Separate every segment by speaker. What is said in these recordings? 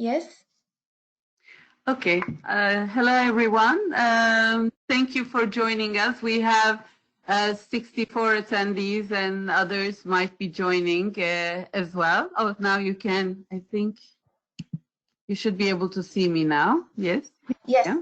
Speaker 1: Yes.
Speaker 2: Okay. Hello, everyone. Thank you for joining us. We have 64 attendees and others might be joining as well. Oh, now you can, I think you should be able to see me now. Yes?
Speaker 1: Yes.
Speaker 2: Yeah.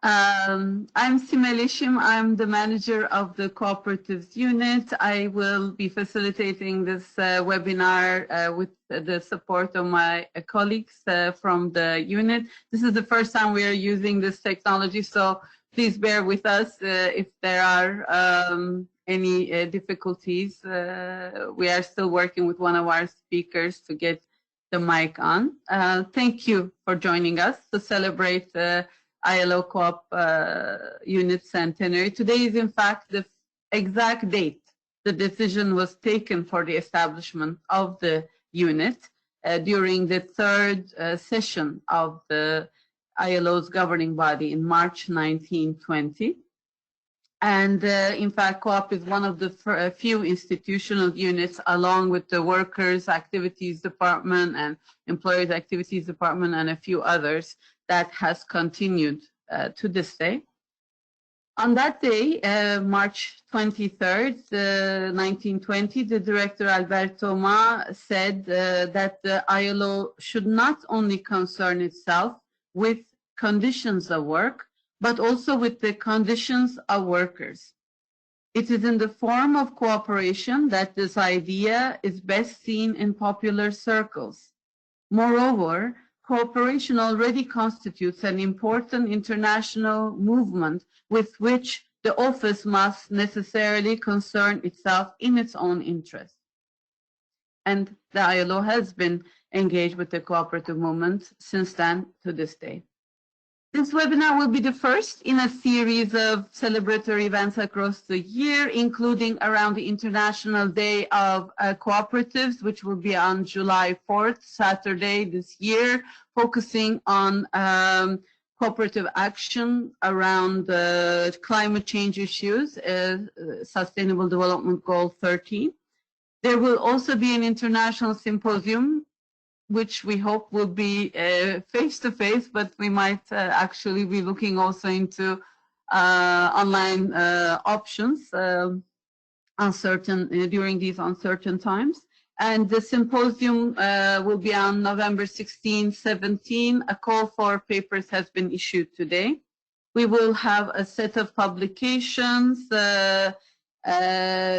Speaker 2: I'm Simelishim. I'm the manager of the Cooperatives unit. I will be facilitating this webinar with the support of my colleagues from the unit. This is the first time we are using this technology, so please bear with us if there are any difficulties. We are still working with one of our speakers to get the mic on. Thank you for joining us to celebrate ILO Co-op Unit Centenary. Today is in fact the exact date the decision was taken for the establishment of the unit during the third session of the ILO's governing body in March 1920. And in fact, Co-op is one of the few institutional units, along with the Workers' Activities Department and Employers' Activities Department and a few others, that has continued to this day. On that day, March 23rd, 1920, the director Alberto Ma said that the ILO should not only concern itself with conditions of work, but also with the conditions of workers. It is in the form of cooperation that this idea is best seen in popular circles. Moreover, cooperation already constitutes an important international movement with which the office must necessarily concern itself in its own interest. And the ILO has been engaged with the cooperative movement since then to this day. This webinar will be the first in a series of celebratory events across the year, including around the International Day of Cooperatives, which will be on July 4th, Saturday this year, focusing on cooperative action around climate change issues, Sustainable Development Goal 13. There will also be an international symposium, which we hope will be face-to-face, but we might actually be looking also into online options during these uncertain times. And the symposium will be on November 16, 17. A call for papers has been issued today. We will have a set of publications,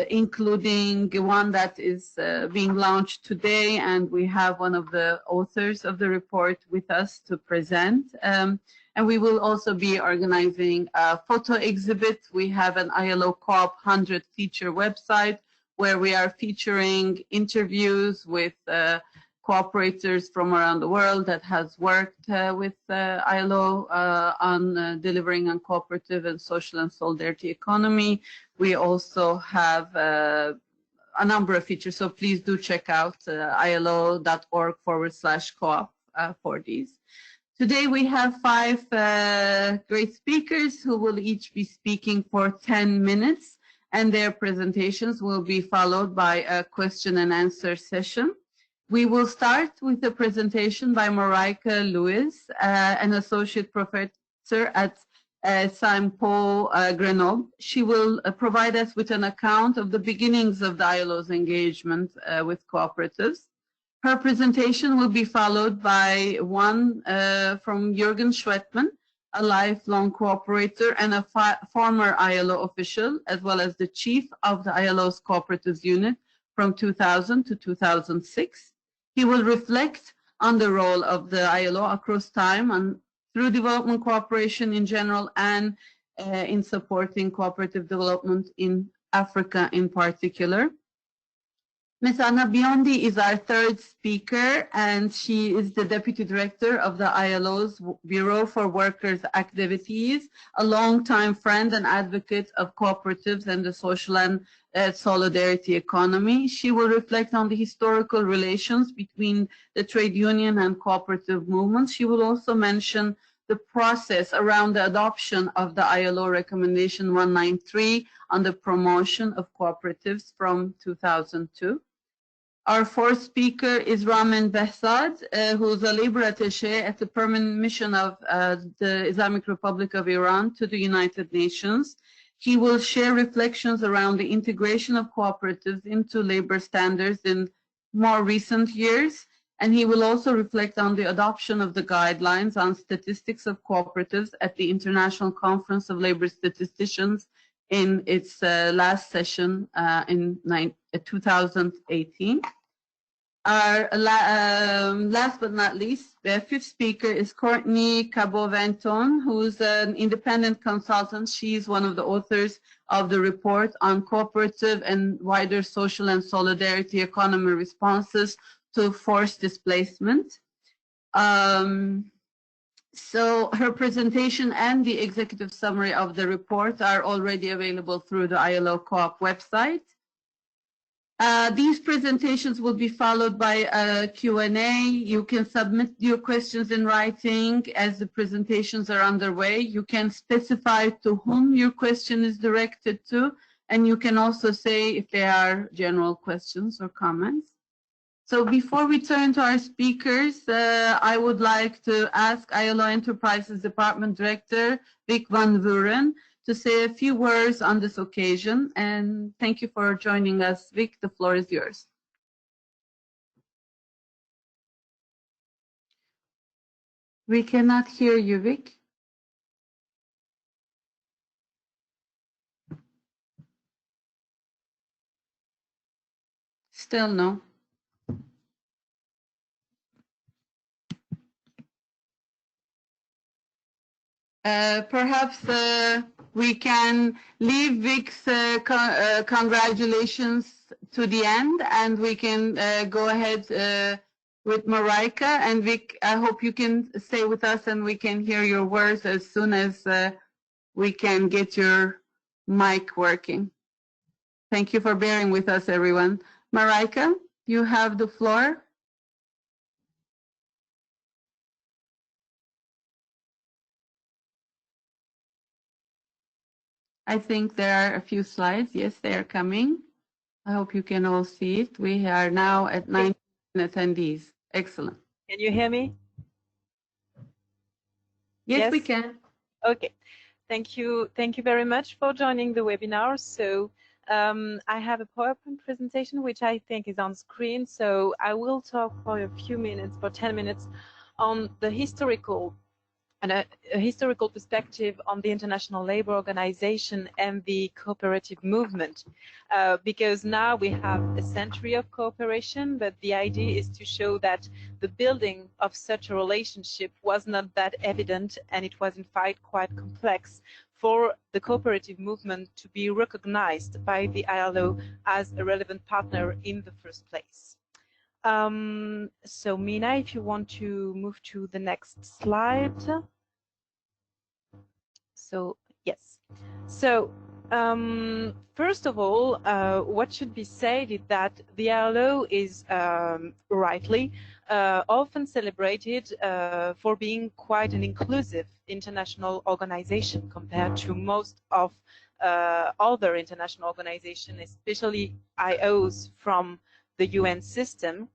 Speaker 2: including one that is being launched today, and we have one of the authors of the report with us to present. And we will also be organizing a photo exhibit. We have an ILO Co-op 100 feature website where we are featuring interviews with cooperators from around the world that has worked with ILO on delivering on cooperative and social and solidarity economy. We also have a number of features, so please do check out ilo.org/co-op for these. Today we have 5 great speakers who will each be speaking for 10 minutes, and their presentations will be followed by a question and answer session. We will start with a presentation by Mariah Lewis, an associate professor at Saint Paul Grenoble. She will provide us with an account of the beginnings of the ILO's engagement with cooperatives. Her presentation will be followed by one from Jürgen Schwettmann, a lifelong cooperator and a former ILO official, as well as the chief of the ILO's cooperatives unit from 2000 to 2006. He will reflect on the role of the ILO across time and through development cooperation in general and in supporting cooperative development in Africa in particular. Ms. Anna Biondi is our third speaker, and she is the Deputy Director of the ILO's Bureau for Workers' Activities, a longtime friend and advocate of cooperatives and the social and solidarity economy. She will reflect on the historical relations between the trade union and cooperative movements. She will also mention the process around the adoption of the ILO Recommendation 193 on the promotion of cooperatives from 2002. Our fourth speaker is Ramin Behzad, who's a labor attaché at the permanent mission of the Islamic Republic of Iran to the United Nations. He will share reflections around the integration of cooperatives into labor standards in more recent years, and he will also reflect on the adoption of the guidelines on statistics of cooperatives at the International Conference of Labor Statisticians in its last session in 2018. Our last but not least, the fifth speaker is Courtney Cabo-Venton, who's an independent consultant. She's one of the authors of the report on cooperative and wider social and solidarity economy responses to forced displacement. So her presentation and the executive summary of the report are already available through the ILO Co-op website. These presentations will be followed by a Q&A. You can submit your questions in writing as the presentations are underway. You can specify to whom your question is directed to, and you can also say if they are general questions or comments. So before we turn to our speakers, I would like to ask ILO Enterprises Department Director Vic van Vuren to say a few words on this occasion, and thank you for joining us. Vic, the floor is yours. We cannot hear you, Vic. Still no. Perhaps we can leave Vic's congratulations to the end, and we can go ahead with Mariah. And Vic, I hope you can stay with us and we can hear your words as soon as we can get your mic working. Thank you for bearing with us, everyone. Mariah, you have the floor. I think there are a few slides. Yes, they are coming. I hope you can all see it. We are now at 19 attendees. Excellent.
Speaker 1: Can you hear me?
Speaker 2: Yes, we can.
Speaker 1: Okay. Thank you. Thank you very much for joining the webinar. So I have a PowerPoint presentation, which I think is on screen. So I will talk for a few minutes, for 10 minutes, on the historical and a historical perspective on the International Labour Organization and the cooperative movement, because now we have a century of cooperation, but the idea is to show that the building of such a relationship was not that evident, and it was in fact quite complex for the cooperative movement to be recognized by the ILO as a relevant partner in the first place. So Mina, if you want to move to the next slide. So yes. So first of all, what should be said is that the ILO is rightly often celebrated for being quite an inclusive international organization compared to most of other international organizations, especially IOs from the UN system,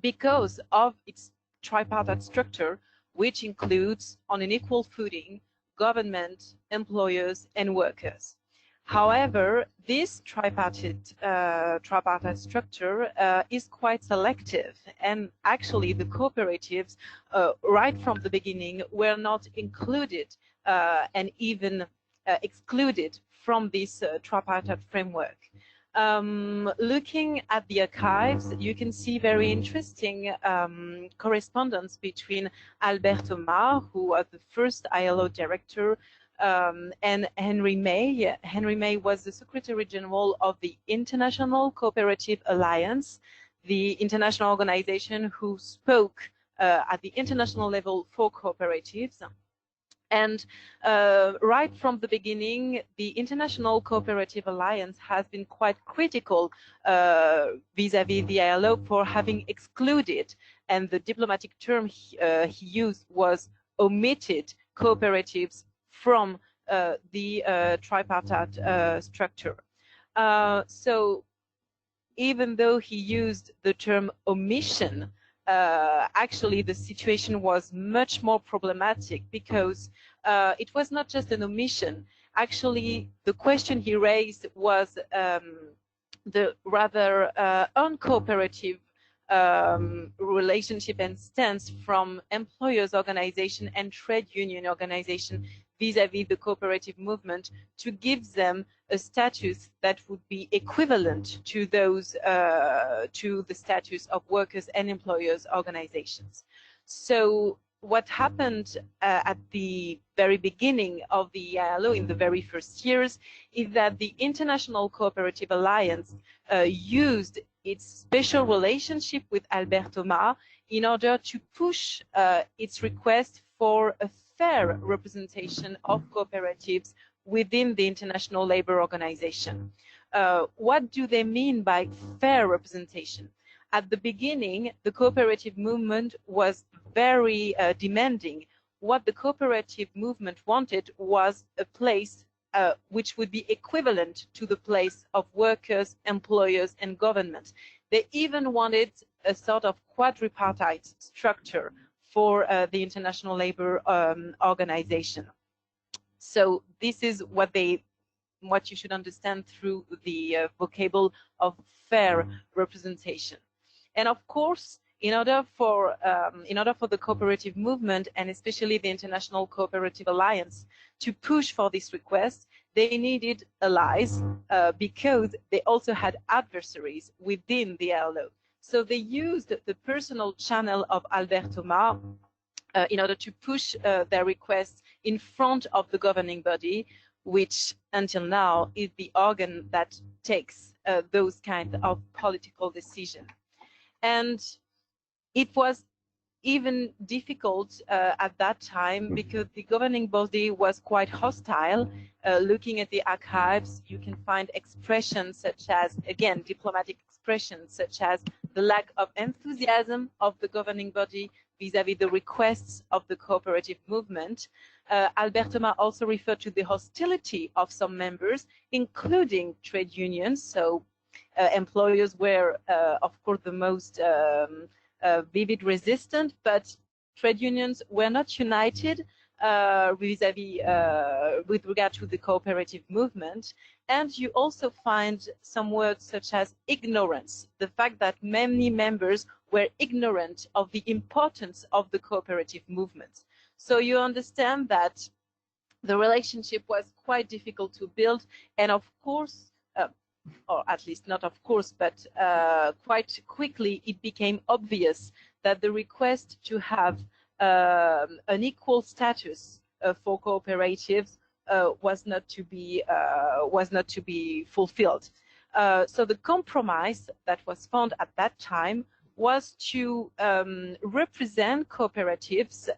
Speaker 1: because of its tripartite structure, which includes on an equal footing government, employers, and workers. However, this tripartite structure is quite selective, and actually the cooperatives, right from the beginning, were not included and even excluded from this tripartite framework. Looking at the archives, you can see very interesting correspondence between Alberto Mar, who was the first ILO director, and Henry May. Henry May was the Secretary General of the International Cooperative Alliance, the international organization who spoke at the international level for cooperatives. And right from the beginning, the International Cooperative Alliance has been quite critical vis-à-vis the ILO for having excluded, and the diplomatic term he used was omitted, cooperatives from the tripartite structure. So even though he used the term omission, actually the situation was much more problematic, because it was not just an omission. Actually, the question he raised was the rather uncooperative relationship and stance from employers' organization and trade union organization vis-à-vis the cooperative movement, to give them a status that would be equivalent to those to the status of workers and employers organizations. So what happened at the very beginning of the ILO, in the very first years, is that the International Cooperative Alliance used its special relationship with Albert Thomas in order to push its request for a fair representation of cooperatives within the International Labour Organization. What do they mean by fair representation? At the beginning, the cooperative movement was very demanding. What the cooperative movement wanted was a place which would be equivalent to the place of workers, employers, and government. They even wanted a sort of quadripartite structure for the International Labour Organization. So this is what you should understand through the vocabulary of fair representation. And of course, in order for the cooperative movement, and especially the International Cooperative Alliance, to push for this request, they needed allies because they also had adversaries within the ILO. So they used the personal channel of Albert Thomas in order to push their requests in front of the governing body, which until now is the organ that takes those kinds of political decisions. And it was even difficult at that time because the governing body was quite hostile. Looking at the archives, you can find expressions such as, again, diplomatic expressions such as the lack of enthusiasm of the governing body vis-à-vis the requests of the cooperative movement. Albert Thomas also referred to the hostility of some members, including trade unions. So employers were, of course, the most vivid resistant, but trade unions were not united vis-à-vis with regard to the cooperative movement. And you also find some words such as ignorance, the fact that many members were ignorant of the importance of the cooperative movement. So you understand that the relationship was quite difficult to build, and of course, or at least not of course, but quite quickly it became obvious that the request to have an equal status for cooperatives was not to be fulfilled. So the compromise that was found at that time was to represent cooperatives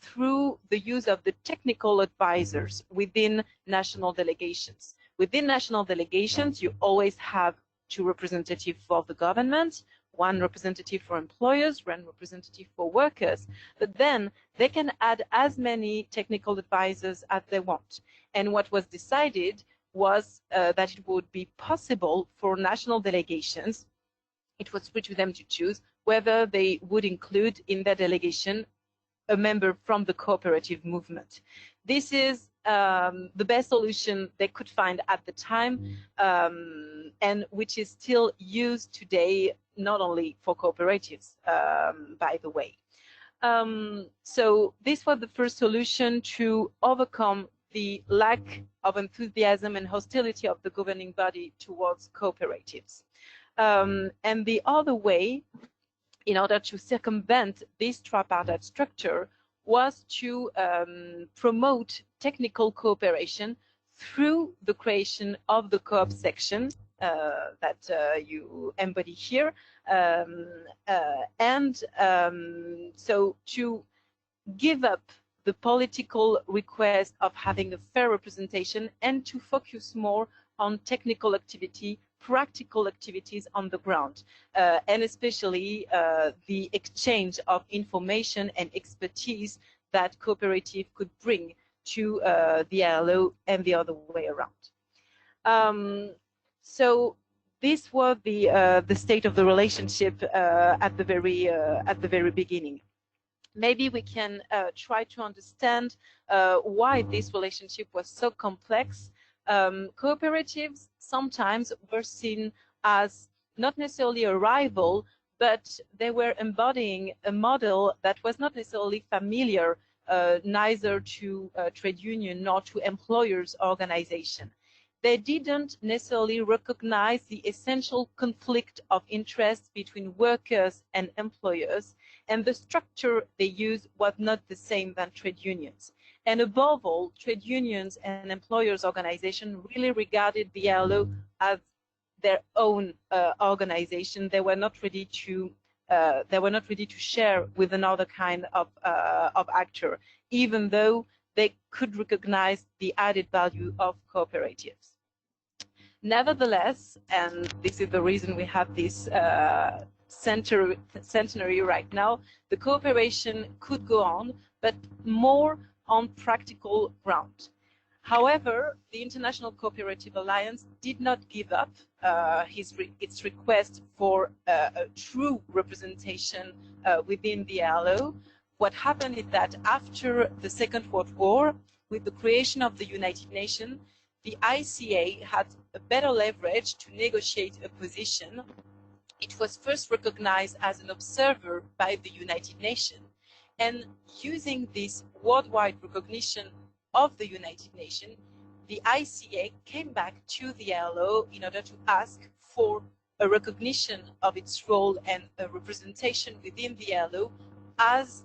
Speaker 1: through the use of the technical advisors within national delegations. Within national delegations, you always have two representatives for the government, one representative for employers, one representative for workers, but then they can add as many technical advisors as they want. And what was decided was that it would be possible for national delegations, it was free to them to choose whether they would include in their delegation a member from the cooperative movement. This is the best solution they could find at the time, and which is still used today, not only for cooperatives, by the way. So this was the first solution to overcome the lack of enthusiasm and hostility of the governing body towards cooperatives. And the other way, in order to circumvent this tripartite structure, was to promote technical cooperation through the creation of the co-op section that you embody here. So to give up the political request of having a fair representation and to focus more on technical activity, practical activities on the ground, and especially the exchange of information and expertise that cooperative could bring to the ILO and the other way around. So this was the state of the relationship at the very beginning. Maybe we can try to understand why this relationship was so complex. Cooperatives sometimes were seen as not necessarily a rival, but they were embodying a model that was not necessarily familiar neither to trade union nor to employers' organization. They didn't necessarily recognize the essential conflict of interest between workers and employers, and the structure they used was not the same than trade unions. And above all, trade unions and employers' organization really regarded the ILO as their own organization. They were not ready to share with another kind of actor, even though they could recognize the added value of cooperatives. Nevertheless, and this is the reason we have this centenary right now, the cooperation could go on, but more on practical ground. However, the International Cooperative Alliance did not give up its request for a true representation within the ILO. What happened is that after the Second World War, with the creation of the United Nations, the ICA had a better leverage to negotiate a position. It was first recognized as an observer by the United Nations, and using this worldwide recognition of the United Nations, the ICA came back to the ILO in order to ask for a recognition of its role and a representation within the ILO as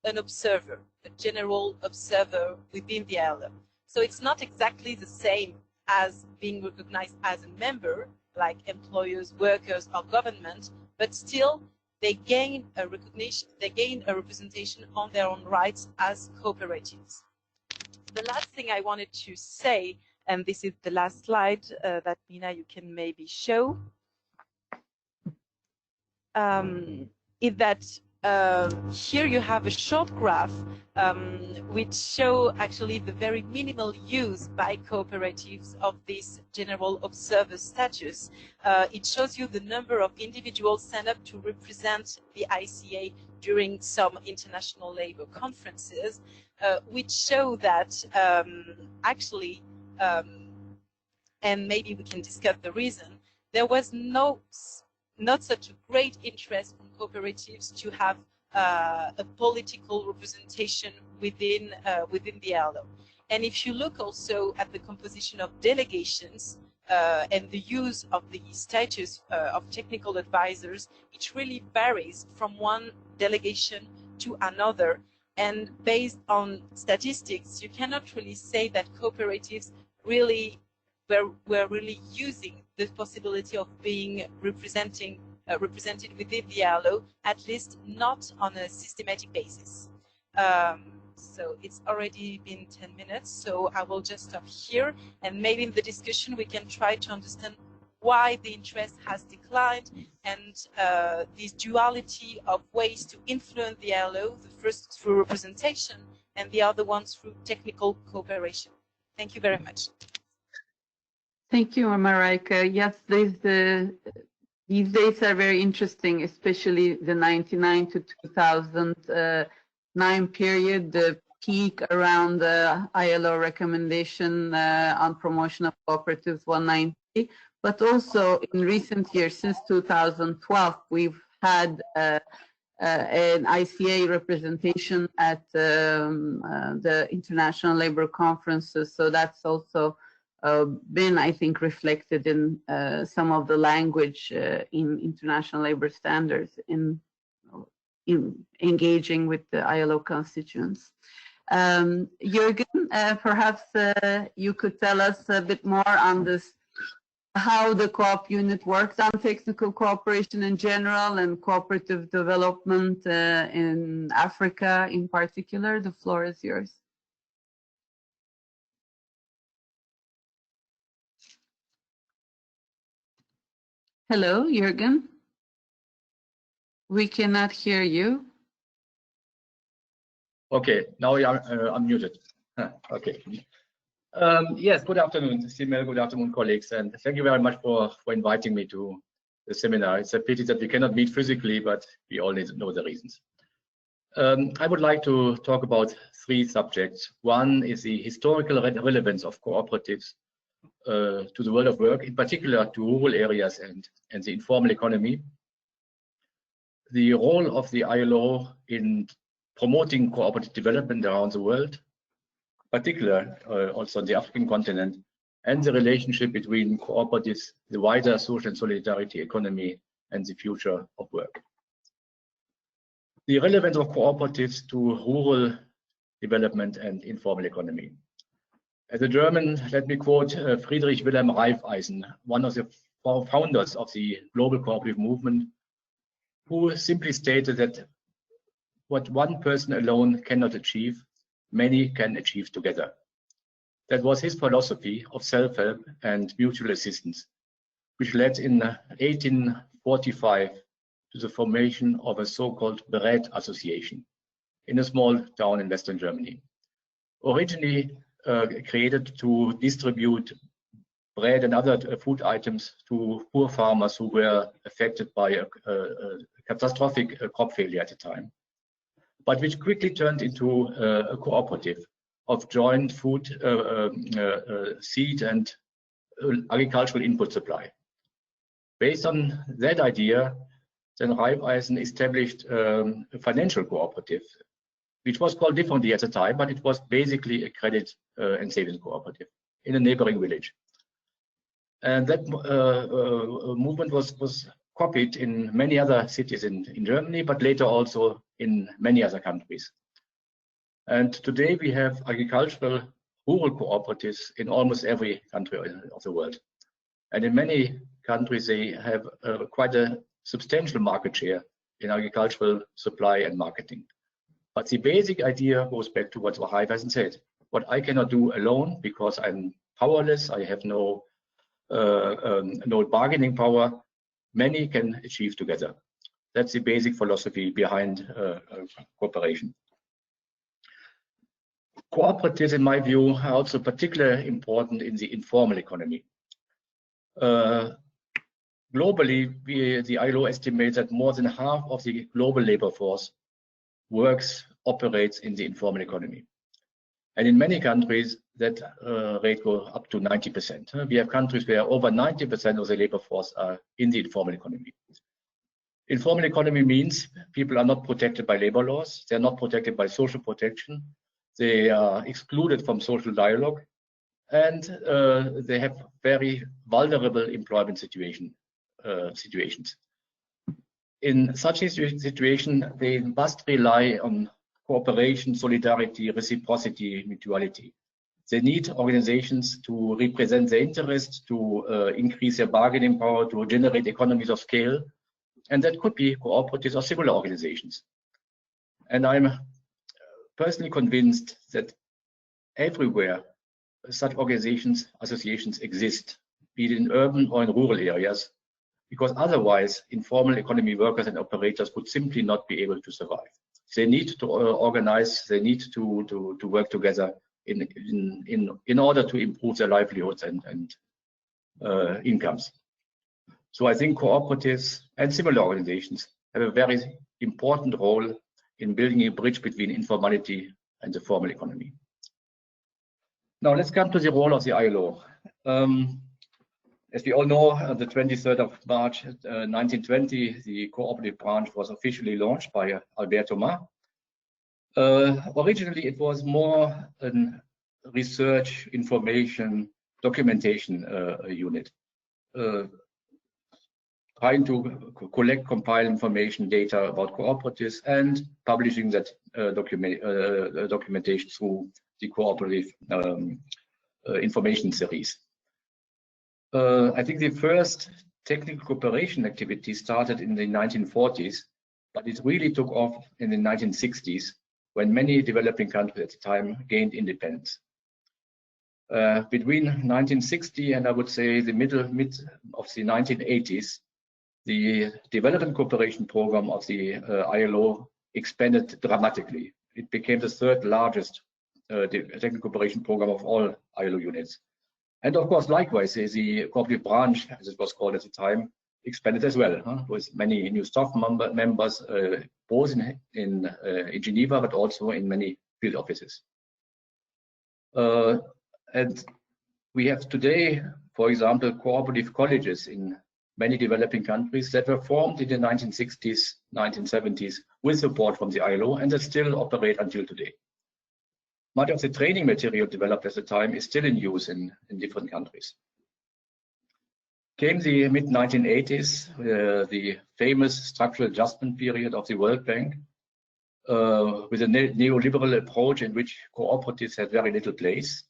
Speaker 1: an observer, a general observer within the ILO. So it's not exactly the same as being recognized as a member, like employers, workers, or government, but still they gain a recognition, they gain a representation on their own rights as cooperatives. The last thing I wanted to say, and this is the last slide that Nina, you can maybe show, is that here you have a short graph which show actually the very minimal use by cooperatives of this general observer status. It shows you the number of individuals signed up to represent the ICA during some international labor conferences, which show that actually, and maybe we can discuss the reason, there was not such a great interest from cooperatives to have a political representation within the ILO. And if you look also at the composition of delegations and the use of the status of technical advisors, it really varies from one delegation to another. And based on statistics, you cannot really say that cooperatives really were really using the possibility of being represented within the ILO, at least not on a systematic basis. So it's already been 10 minutes, so I will just stop here, and maybe in the discussion we can try to understand why the interest has declined, and this duality of ways to influence the ILO, the first through representation and the other ones through technical cooperation. Thank you very much.
Speaker 2: Thank you, Mariah. Yes, these days are very interesting, especially the 99 to 2009 period, the peak around the ILO recommendation on promotion of cooperatives 190. But also in recent years, since 2012, we've had an ICA representation at the International Labor Conferences. So that's also been, I think, reflected in some of the language in international labor standards in engaging with the ILO constituents. Jürgen, perhaps you could tell us a bit more on this, how the co-op unit works on technical cooperation in general and cooperative development in Africa in particular. The floor is yours. Hello, Jürgen. We cannot hear you.
Speaker 3: Okay, now I'm unmuted. Okay. Yes, good afternoon, Simel, good afternoon, colleagues, and thank you very much for inviting me to the seminar. It's a pity that we cannot meet physically, but we all need to know the reasons. I would like to talk about three subjects. One is the historical relevance of cooperatives to the world of work, in particular to rural areas and the informal economy. The role of the ILO in promoting cooperative development around the world, particularly also on the African continent, and the relationship between cooperatives, the wider social and solidarity economy, and the future of work. The relevance of cooperatives to rural development and informal economy. As a German, let me quote Friedrich Wilhelm Raiffeisen, one of the founders of the global cooperative movement, who simply stated that what one person alone cannot achieve, many can achieve together. That was his philosophy of self-help and mutual assistance, which led in 1845 to the formation of a so-called Bread Association in a small town in Western Germany. Originally created to distribute bread and other food items to poor farmers who were affected by a catastrophic crop failure at the time, but which quickly turned into a cooperative of joint food, seed and agricultural input supply. Based on that idea, then Raiffeisen established a financial cooperative, which was called differently at the time, but it was basically a credit and savings cooperative in a neighboring village. And that movement was copied in many other cities in Germany, but later also in many other countries. And today we have agricultural rural cooperatives in almost every country of the world. And in many countries, they have quite a substantial market share in agricultural supply and marketing. But the basic idea goes back to what Raiffeisen said. What I cannot do alone because I'm powerless, I have no bargaining power, many can achieve together. That's the basic philosophy behind cooperation. Cooperatives, in my view, are also particularly important in the informal economy. Globally, the ILO estimates that more than half of the global labor force operates in the informal economy. And in many countries, that rate goes up to 90%. We have countries where over 90% of the labor force are in the informal economy. Informal economy means people are not protected by labor laws. They're not protected by social protection. They are excluded from social dialogue. And they have very vulnerable employment situations. In such a situation, they must rely on cooperation, solidarity, reciprocity, mutuality. They need organizations to represent their interests, to increase their bargaining power, to generate economies of scale. And that could be cooperatives or similar organizations. And I'm personally convinced that everywhere such organizations, associations exist, be it in urban or in rural areas, because otherwise informal economy workers and operators would simply not be able to survive. They need to organize, they need to work together in order to improve their livelihoods and incomes. So I think cooperatives and similar organizations have a very important role in building a bridge between informality and the formal economy. Now let's come to the role of the ILO. As we all know, on the 23rd of March 1920, the cooperative branch was officially launched by Albert Thomas. Originally, it was more a research, information, documentation unit, trying to collect, compile information, data about cooperatives and publishing that documentation through the cooperative information series. I think the first technical cooperation activity started in the 1940s, but it really took off in the 1960s when many developing countries at the time gained independence. Between 1960 and I would say the mid of the 1980s, the development cooperation program of the ILO expanded dramatically. It became the third largest technical cooperation program of all ILO units. And of course, likewise, the cooperative branch, as it was called at the time, expanded as well, with many new staff members, both in Geneva, but also in many field offices. And we have today, for example, cooperative colleges in many developing countries that were formed in the 1960s, 1970s with support from the ILO, and that still operate until today. Much of the training material developed at the time is still in use in different countries. Came the mid-1980s, the famous structural adjustment period of the World Bank, with a neoliberal approach in which cooperatives had very little place.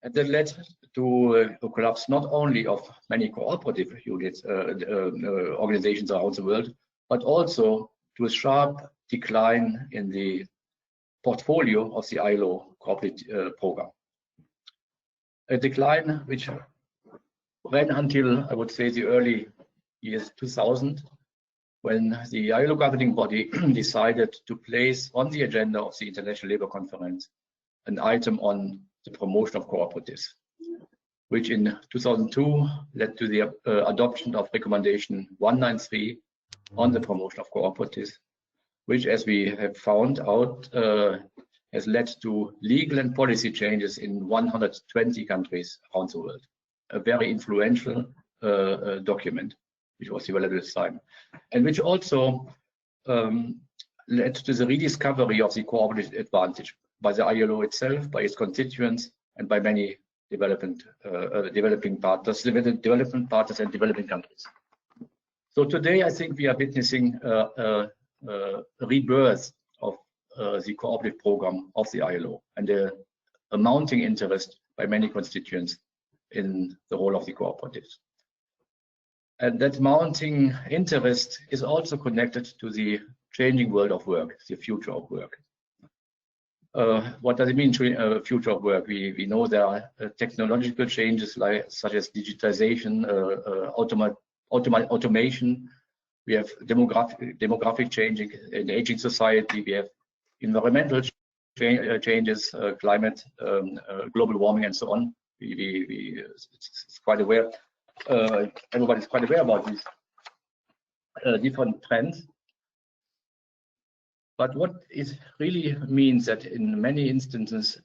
Speaker 3: And that led to a collapse not only of many cooperative units, organizations around the world, but also to a sharp decline in the portfolio of the ILO cooperative program. A decline which ran until, I would say, the early years 2000, when the ILO governing body decided to place on the agenda of the International Labour Conference an item on the promotion of cooperatives, which in 2002 led to the adoption of recommendation 193 on the promotion of cooperatives, which, as we have found out, has led to legal and policy changes in 120 countries around the world. A very influential document, which was developed at this time, and which also led to the rediscovery of the cooperative advantage by the ILO itself, by its constituents, and by many development partners and developing countries. So today, I think we are witnessing a rebirth of the cooperative program of the ILO and a mounting interest by many constituents in the role of the cooperatives. And that mounting interest is also connected to the changing world of work, the future of work. What does it mean, future of work? We know there are technological changes such as digitization, automation. We have demographic changing in aging society. We have environmental changes, climate, global warming, and so on. It's quite aware. Everybody's quite aware about these different trends. But what it really means that in many instances,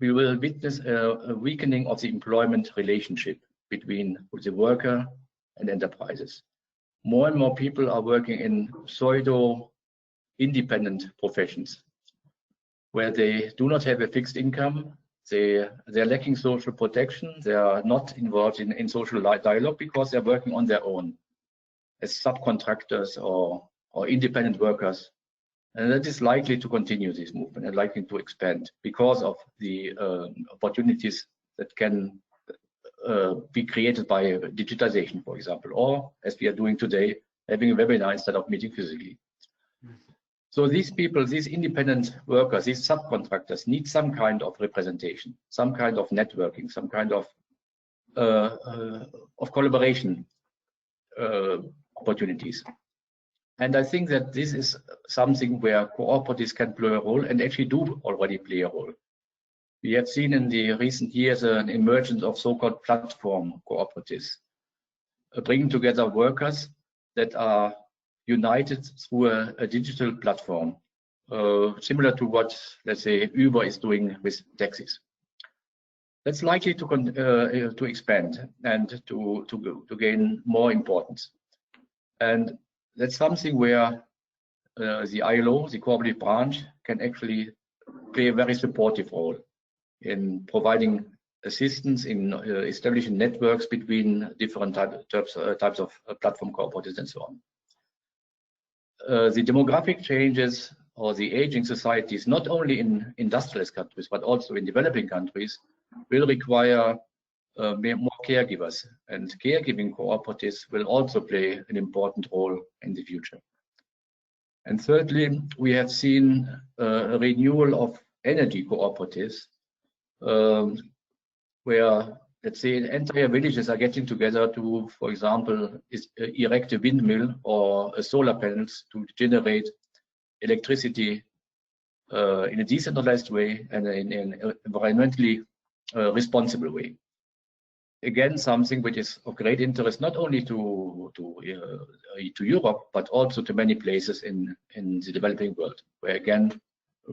Speaker 3: we will witness a weakening of the employment relationship between the worker and enterprises. More and more people are working in pseudo-independent professions, where they do not have a fixed income. They're lacking social protection. They are not involved in social dialogue because they're working on their own as subcontractors or independent workers. And that is likely to continue this movement and likely to expand because of the opportunities that can be created by digitization, for example, or as we are doing today, having a webinar instead of meeting physically. So these people, these independent workers, these subcontractors need some kind of representation, some kind of networking, some kind of collaboration opportunities. And I think that this is something where cooperatives can play a role and actually do already play a role. We have seen in the recent years an emergence of so-called platform cooperatives, bringing together workers that are united through a digital platform, similar to what, let's say, Uber is doing with taxis. That's likely to expand and to gain more importance. And that's something where the ILO, the cooperative branch, can actually play a very supportive role in providing assistance in establishing networks between different types of platform cooperatives and so on. The demographic changes or the aging societies, not only in industrialized countries, but also in developing countries, will require more caregivers, and caregiving cooperatives will also play an important role in the future. And thirdly, we have seen a renewal of energy cooperatives, where, let's say, entire villages are getting together to, for example, erect a windmill or solar panels to generate electricity in a decentralized way and in an environmentally responsible way. Again, something which is of great interest not only to Europe, but also to many places in the developing world, where again,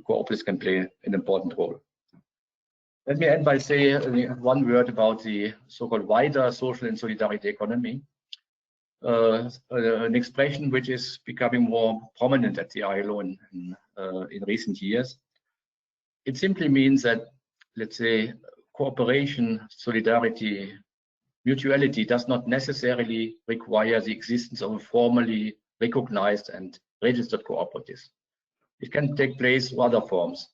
Speaker 3: cooperatives can play an important role. Let me end by saying one word about the so-called wider social and solidarity economy, an expression which is becoming more prominent at the ILO in recent years. It simply means that, let's say, cooperation, solidarity, mutuality does not necessarily require the existence of a formally recognized and registered cooperatives. It can take place in other forms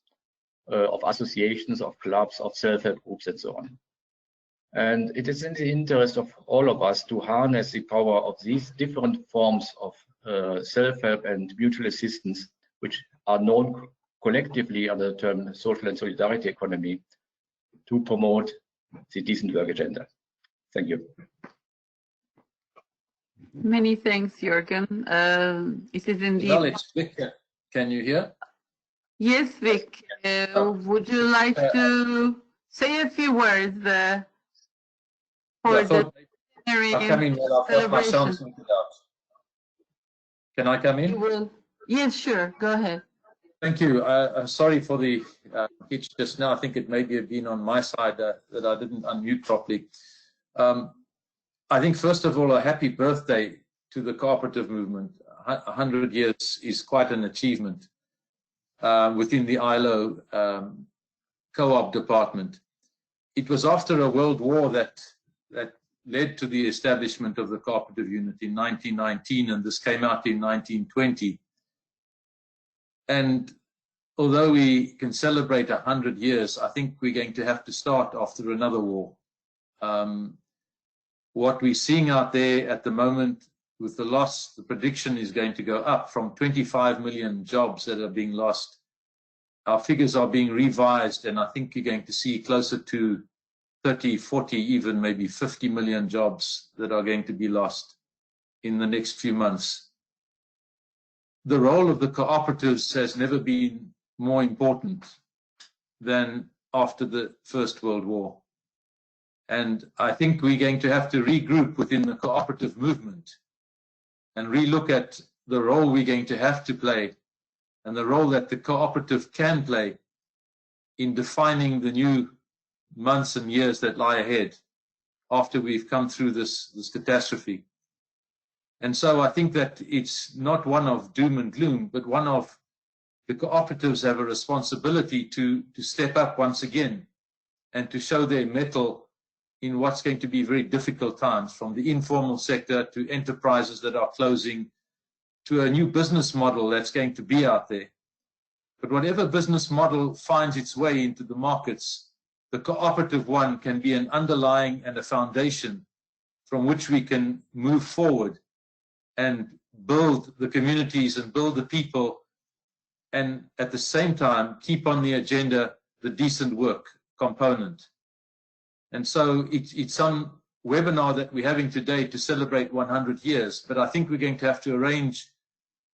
Speaker 3: of associations, of clubs, of self-help groups, and so on. And it is in the interest of all of us to harness the power of these different forms of self-help and mutual assistance, which are known collectively under the term social and solidarity economy, to promote the decent work agenda. Thank you.
Speaker 2: Many thanks, Jürgen. It is indeed.
Speaker 4: Knowledge. Vic, can you hear?
Speaker 2: Yes, Vic. Would you like to say a few words for the
Speaker 4: I'll come in while I've got my sound sorted out. Can I come in?
Speaker 2: Yes, sure. Go ahead.
Speaker 4: Thank you. I'm sorry for the hitch just now. I think it maybe have been on my side that I didn't unmute properly. I think, first of all, a happy birthday to the cooperative movement. 100 years is quite an achievement within the ILO co-op department. It was after a world war that led to the establishment of the cooperative unit in 1919, and this came out in 1920. And although we can celebrate 100 years, I think we're going to have to start after another war. What we're seeing out there at the moment with the loss, the prediction is going to go up from 25 million jobs that are being lost. Our figures are being revised, and I think you're going to see closer to 30, 40, even maybe 50 million jobs that are going to be lost in the next few months. The role of the cooperatives has never been more important than after the First World War. And I think we're going to have to regroup within the cooperative movement and relook at the role we're going to have to play and the role that the cooperative can play in defining the new months and years that lie ahead after we've come through this catastrophe. And so I think that it's not one of doom and gloom, but one of the cooperatives have a responsibility to step up once again and to show their mettle in what's going to be very difficult times, from the informal sector to enterprises that are closing to a new business model that's going to be out there. But whatever business model finds its way into the markets, the cooperative one can be an underlying and a foundation from which we can move forward and build the communities and build the people, and at the same time keep on the agenda the decent work component. And so it's some webinar that we're having today to celebrate 100 years, but I think we're going to have to arrange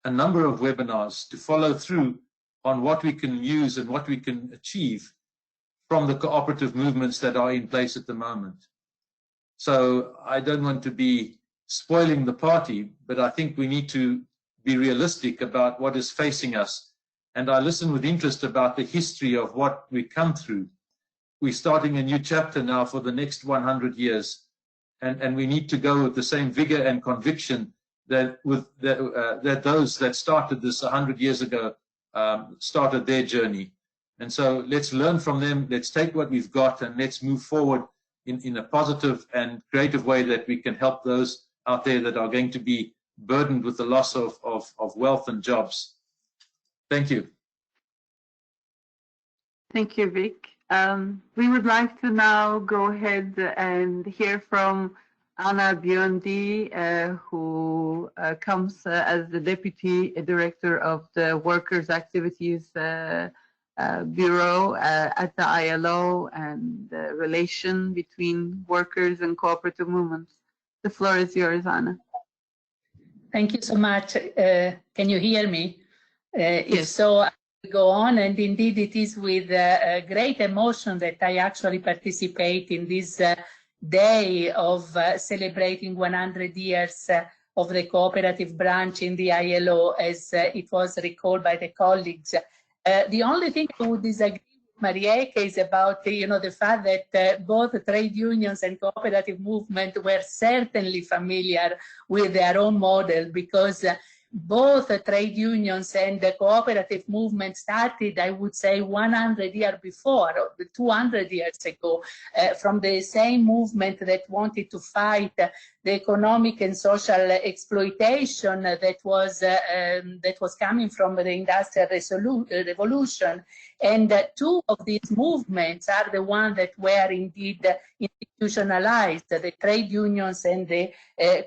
Speaker 4: a number of webinars to follow through on what we can use and what we can achieve from the cooperative movements that are in place at the moment. So I don't want to be spoiling the party, but I think we need to be realistic about what is facing us. And I listen with interest about the history of what we come through. We're starting a new chapter now for the next 100 years, and we need to go with the same vigor and conviction that those that started this 100 years ago started their journey. And so let's learn from them, let's take what we've got, and let's move forward in a positive and creative way that we can help those out there that are going to be burdened with the loss of wealth and jobs. Thank you.
Speaker 2: Thank you, Vic. We would like to now go ahead and hear from Anna Biondi, who comes as the Deputy Director of the Workers' Activities Bureau at the ILO, and the relation between workers and cooperative movements. The floor is yours, Anna.
Speaker 5: Thank you so much. Can you hear me? If
Speaker 2: Yes.
Speaker 5: so, go on, and indeed it is with great emotion that I actually participate in this day of celebrating 100 years of the cooperative branch in the ILO, as it was recalled by the colleagues. The only thing I would disagree with Mariah is about the fact that both trade unions and cooperative movement were certainly familiar with their own model, because both trade unions and the cooperative movement started, I would say, 100 years before, or 200 years ago, from the same movement that wanted to fight the economic and social exploitation that was coming from the Industrial Revolution. And two of these movements are the ones that were indeed institutionalized, the trade unions and the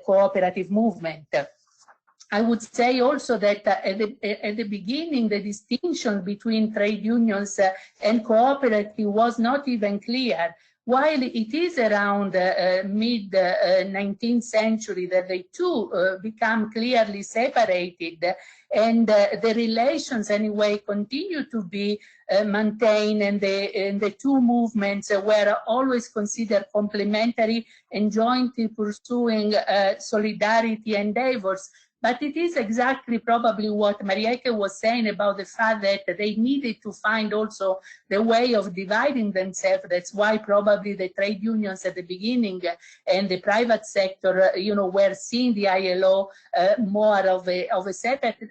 Speaker 5: cooperative movement. I would say also that at the beginning, the distinction between trade unions and cooperative was not even clear. While it is around mid-19th century that the two become clearly separated, and the relations anyway continue to be maintained, and the two movements were always considered complementary and jointly pursuing solidarity endeavors. But it is exactly probably what Mariah was saying about the fact that they needed to find also the way of dividing themselves. That's why probably the trade unions at the beginning and the private sector, were seeing the ILO more of a separate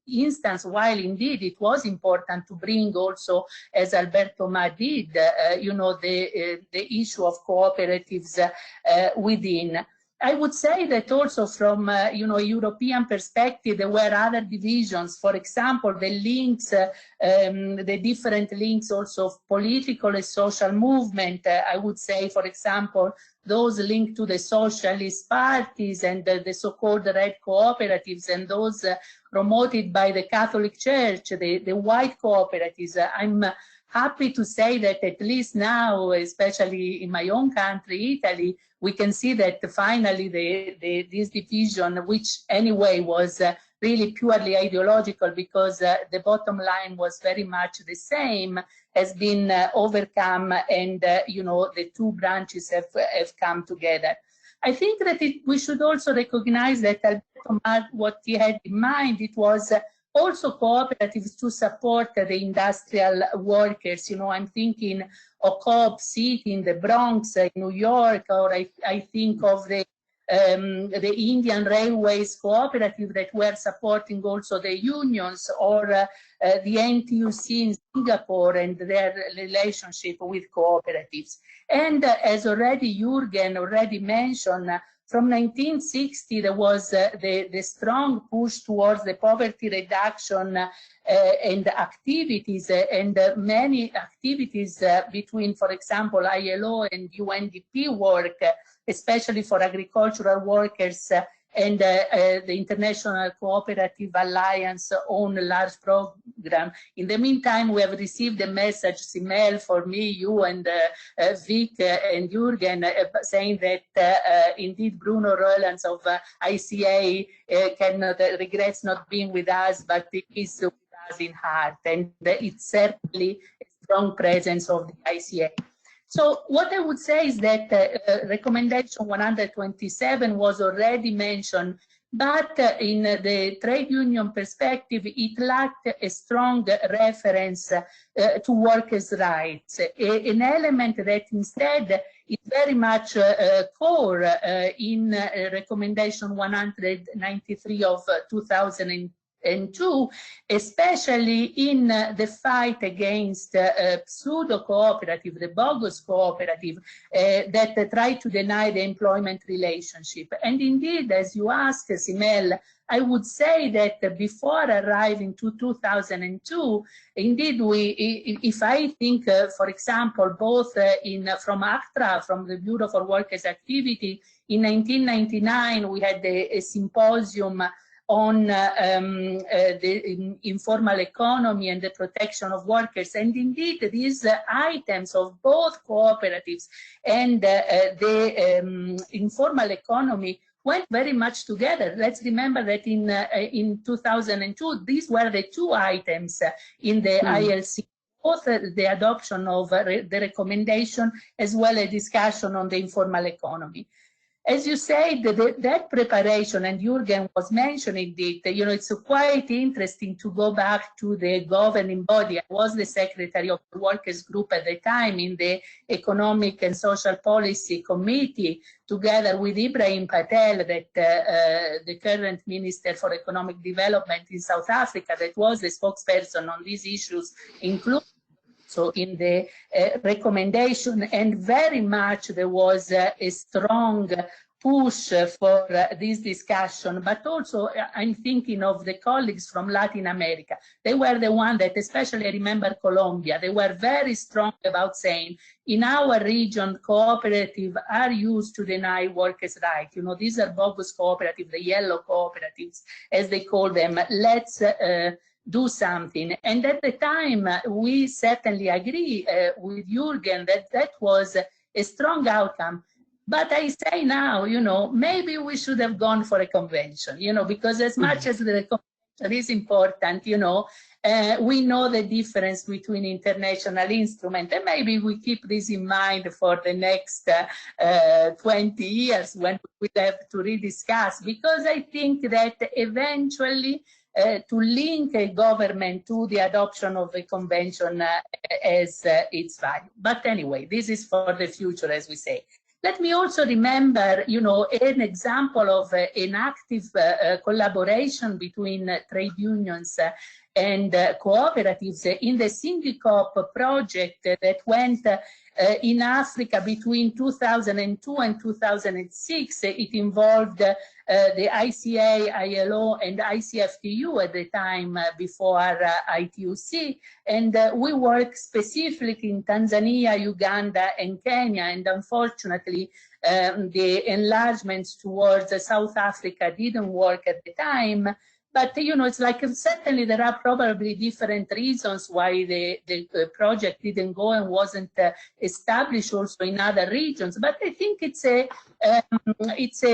Speaker 5: instance, while indeed it was important to bring also, as Alberto Ma did, the issue of cooperatives within. I would say that also from a European perspective, there were other divisions. For example, the links, the different links also of political and social movement. I would say, for example, those linked to the socialist parties and the so-called red cooperatives, and those promoted by the Catholic Church, the white cooperatives. I'm happy to say that at least now, especially in my own country, Italy, we can see that finally this division, which anyway was really purely ideological, because the bottom line was very much the same, has been overcome, and the two branches have come together. I think that we should also recognize that Alberto, what he had in mind, it was also cooperatives to support the industrial workers. I'm thinking of Co-op City in the Bronx, in New York, or I think of the Indian Railways Cooperative that were supporting also the unions, or the NTUC in Singapore and their relationship with cooperatives. And as Jürgen already mentioned, from 1960, there was the strong push towards the poverty reduction and activities, and many activities between, for example, ILO and UNDP work, especially for agricultural workers, and the International Cooperative Alliance own large program. In the meantime, we have received a message, email for me, you, and Vic and Jürgen, saying that indeed Bruno Rollins of ICA regrets not being with us, but he is with us in heart, and it's certainly a strong presence of the ICA. So what I would say is that recommendation 127 was already mentioned, but in the trade union perspective, it lacked a strong reference to workers' rights, an element that instead is very much core in recommendation 193 of 2002, especially in the fight against pseudo-cooperative, the bogus cooperative, that try to deny the employment relationship. And indeed, as you asked, Simel, I would say that before arriving to 2002, indeed, if I think, for example, both from ACTRA, from the Bureau for Workers' Activity, in 1999, we had a symposium on the informal economy and the protection of workers. And indeed, these items of both cooperatives and the informal economy went very much together. Let's remember that in 2002, these were the two items in the ILC, both the adoption of the recommendation as well as discussion on the informal economy. As you say, that preparation, and Jürgen was mentioning it, it's quite interesting to go back to the governing body. I was the secretary of the workers group at the time in the Economic and Social Policy Committee, together with Ibrahim Patel, that the current Minister for Economic Development in South Africa, that was the spokesperson on these issues, including so in the recommendation, and very much there was a strong push for this discussion, but also I'm thinking of the colleagues from Latin America. They were the one that, especially I remember Colombia, they were very strong about saying, in our region, cooperative are used to deny workers' rights. These are bogus cooperatives, the yellow cooperatives, as they call them. Let's do something. And at the time, we certainly agree with Jürgen that that was a strong outcome. But I say now, maybe we should have gone for a convention, because as much as the convention is important, we know the difference between international instruments, and maybe we keep this in mind for the next 20 years when we have to rediscuss, because I think that eventually to link a government to the adoption of a convention as its value. But anyway, this is for the future, as we say. Let me also remember, an example of an active collaboration between trade unions and cooperatives in the Syndicop project that went in Africa between 2002 and 2006. It involved the ICA, ILO, and ICFTU at the time before ITUC. And we worked specifically in Tanzania, Uganda, and Kenya. And unfortunately, the enlargements towards South Africa didn't work at the time. But, it's like certainly there are probably different reasons why the project didn't go and wasn't established also in other regions. But I think it's a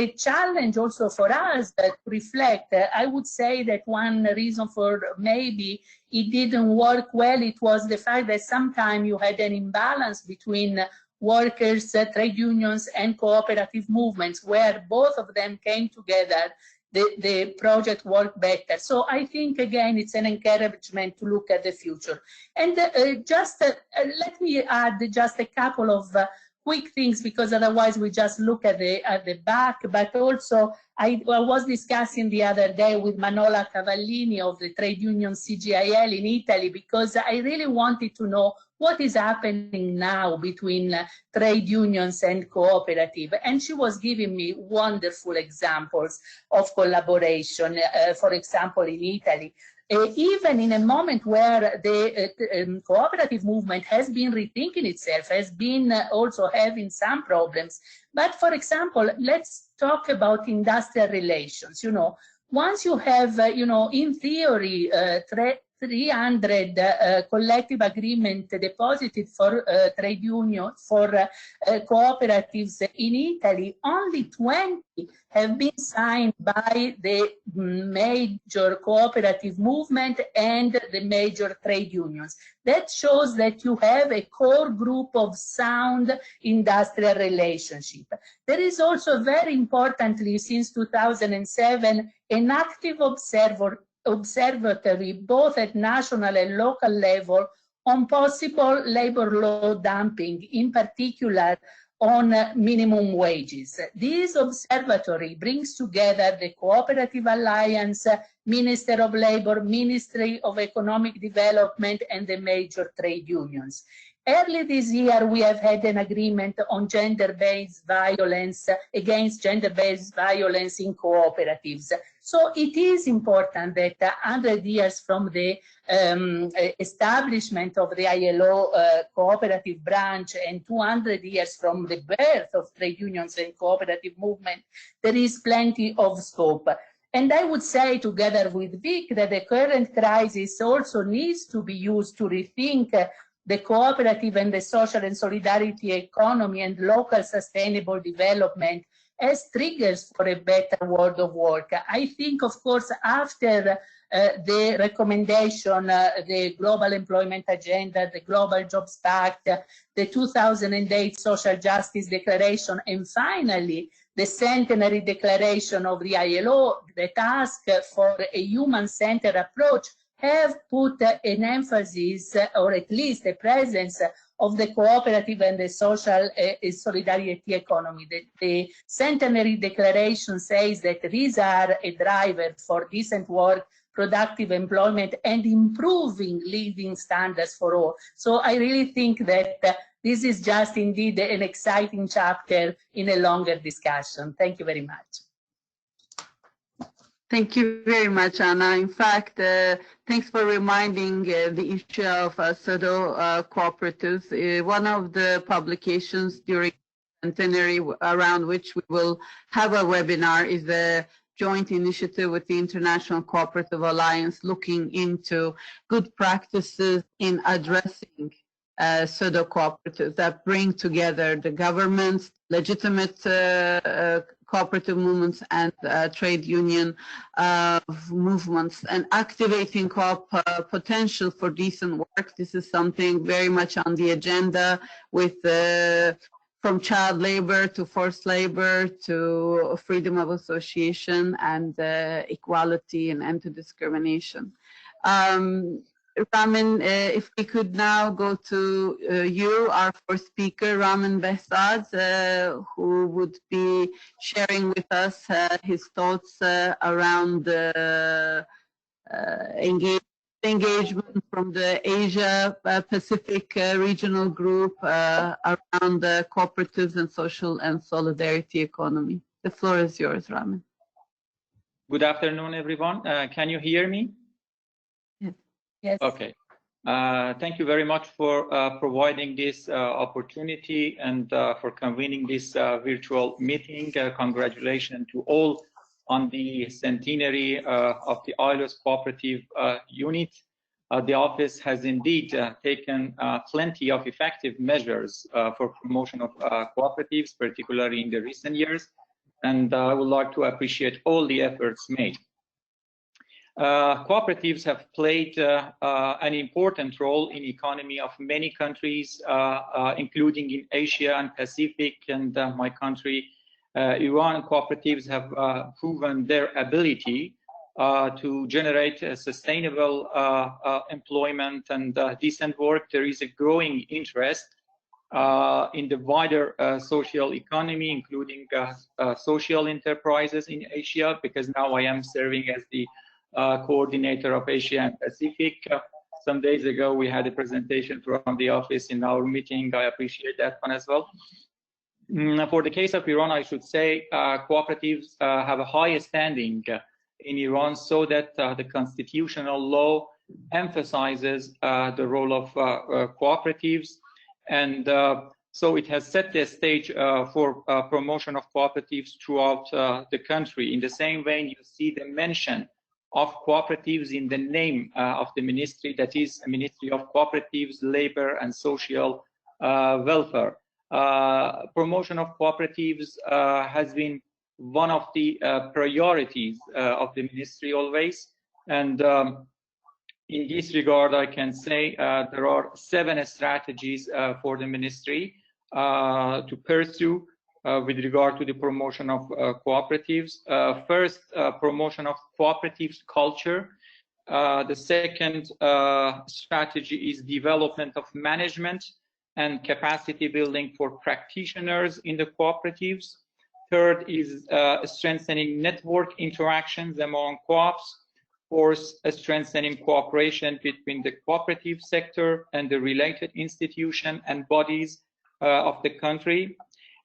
Speaker 5: challenge also for us to reflect. I would say that one reason for maybe it didn't work well, it was the fact that sometimes you had an imbalance between workers, trade unions, and cooperative movements, where both of them came together. The project worked better. So I think, again, it's an encouragement to look at the future. And let me add just a couple of quick things, because otherwise we just look at the back. But also, I was discussing the other day with Manola Cavallini of the trade union CGIL in Italy, because I really wanted to know what is happening now between trade unions and cooperative. And she was giving me wonderful examples of collaboration, for example, in Italy. Even in a moment where the cooperative movement has been rethinking itself, has been also having some problems. But for example, let's talk about industrial relations. Once you have, in theory, 300 collective agreement deposited for trade unions, for cooperatives in Italy, only 20 have been signed by the major cooperative movement and the major trade unions. That shows that you have a core group of sound industrial relationship. There is also, very importantly, since 2007, an active observatory, both at national and local level, on possible labor law dumping, in particular on minimum wages. This observatory brings together the Cooperative Alliance, Minister of Labor, Ministry of Economic Development, and the major trade unions. Early this year, we have had an agreement on gender-based violence, against gender-based violence in cooperatives. So it is important that 100 years from the establishment of the ILO cooperative branch and 200 years from the birth of trade unions and cooperative movement, there is plenty of scope. And I would say, together with Vic, that the current crisis also needs to be used to rethink the cooperative and the social and solidarity economy and local sustainable development, as triggers for a better world of work. I think, of course, after the recommendation, the Global Employment Agenda, the Global Jobs Pact, the 2008 Social Justice Declaration, and finally, the Centenary Declaration of the ILO, the task for a human-centered approach, have put an emphasis, or at least a presence, of the cooperative and the social solidarity economy. The Centenary Declaration says that these are a driver for decent work, productive employment, and improving living standards for all. So I really think that this is just indeed an exciting chapter in a longer discussion. Thank you very much.
Speaker 2: Thank you very much, Anna. In fact, thanks for reminding the issue of pseudo cooperatives. One of the publications during Centenary around which we will have a webinar is the joint initiative with the International Cooperative Alliance looking into good practices in addressing pseudo cooperatives that bring together the governments, legitimate cooperative movements, and trade union movements, and activating co-op potential for decent work. This is something very much on the agenda, with from child labor to forced labor to freedom of association and equality and end to discrimination. Ramin, if we could now go to you, our fourth speaker, Ramin Behzad, who would be sharing with us his thoughts around the engagement from the Asia Pacific regional group around the cooperatives and social and solidarity economy. The floor is yours, Ramin.
Speaker 6: Good afternoon, everyone. Can you hear me?
Speaker 5: Yes.
Speaker 6: Okay. Thank you very much for providing this opportunity and for convening this virtual meeting. Congratulations to all on the centenary of the ILO's cooperative unit. The office has indeed taken plenty of effective measures for promotion of cooperatives, particularly in the recent years, and I would like to appreciate all the efforts made. Cooperatives have played an important role in the economy of many countries, including in Asia and Pacific, and my country, Iran. Cooperatives have proven their ability to generate sustainable employment and decent work. There is a growing interest in the wider social economy, including social enterprises in Asia, because now I am serving as the coordinator of Asia and Pacific. Some days ago, we had a presentation from the office in our meeting. I appreciate that one as well. For the case of Iran, I should say cooperatives have a high standing in Iran, so that the constitutional law emphasizes the role of cooperatives, and so it has set the stage for promotion of cooperatives throughout the country. In the same vein, you see the mention of cooperatives in the name of the ministry, that is a Ministry of Cooperatives, Labor and Social Welfare. Promotion of cooperatives has been one of the priorities of the ministry always, and in this regard I can say there are 7 strategies for the ministry to pursue with regard to the promotion of cooperatives. First, promotion of cooperatives culture. The second strategy is development of management and capacity building for practitioners in the cooperatives. Third is strengthening network interactions among co-ops. Fourth, strengthening cooperation between the cooperative sector and the related institutions and bodies of the country.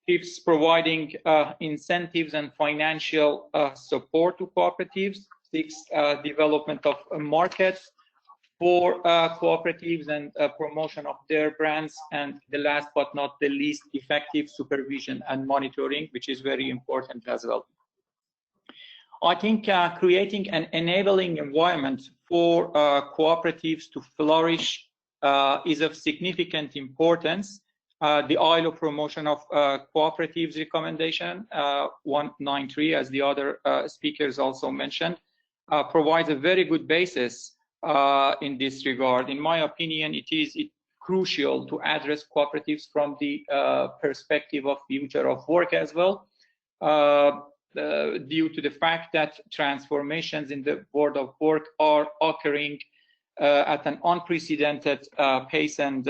Speaker 6: Fifth, providing incentives and financial support to cooperatives. Sixth, development of markets for cooperatives and promotion of their brands. And the last but not the least, effective supervision and monitoring, which is very important as well. I think creating an enabling environment for cooperatives to flourish is of significant importance. The ILO promotion of cooperatives recommendation 193, as the other speakers also mentioned, provides a very good basis in this regard. In my opinion, it is crucial to address cooperatives from the perspective of future of work as well, due to the fact that transformations in the world of work are occurring at an unprecedented pace and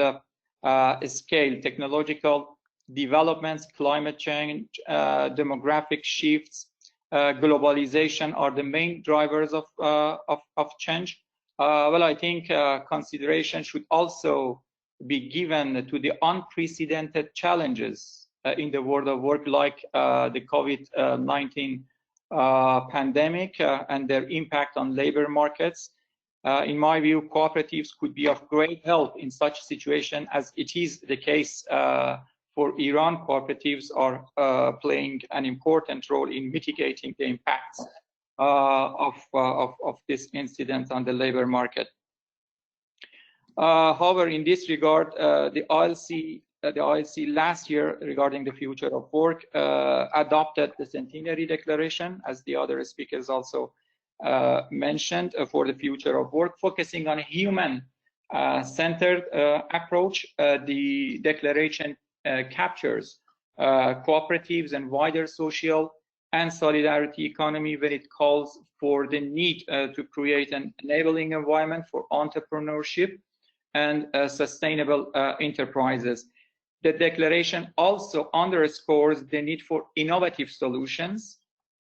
Speaker 6: scale. Technological developments, climate change, demographic shifts, globalization are the main drivers of change. Well, I think consideration should also be given to the unprecedented challenges in the world of work, like the COVID-19 pandemic and their impact on labor markets. In my view, cooperatives could be of great help in such a situation, as it is the case for Iran. Cooperatives are playing an important role in mitigating the impacts of this incident on the labor market. However, in this regard, the ILC last year, regarding the future of work, adopted the Centenary Declaration, as the other speakers also mentioned, for the future of work, focusing on a human-centered approach. The declaration captures cooperatives and wider social and solidarity economy when it calls for the need to create an enabling environment for entrepreneurship and sustainable enterprises. The declaration also underscores the need for innovative solutions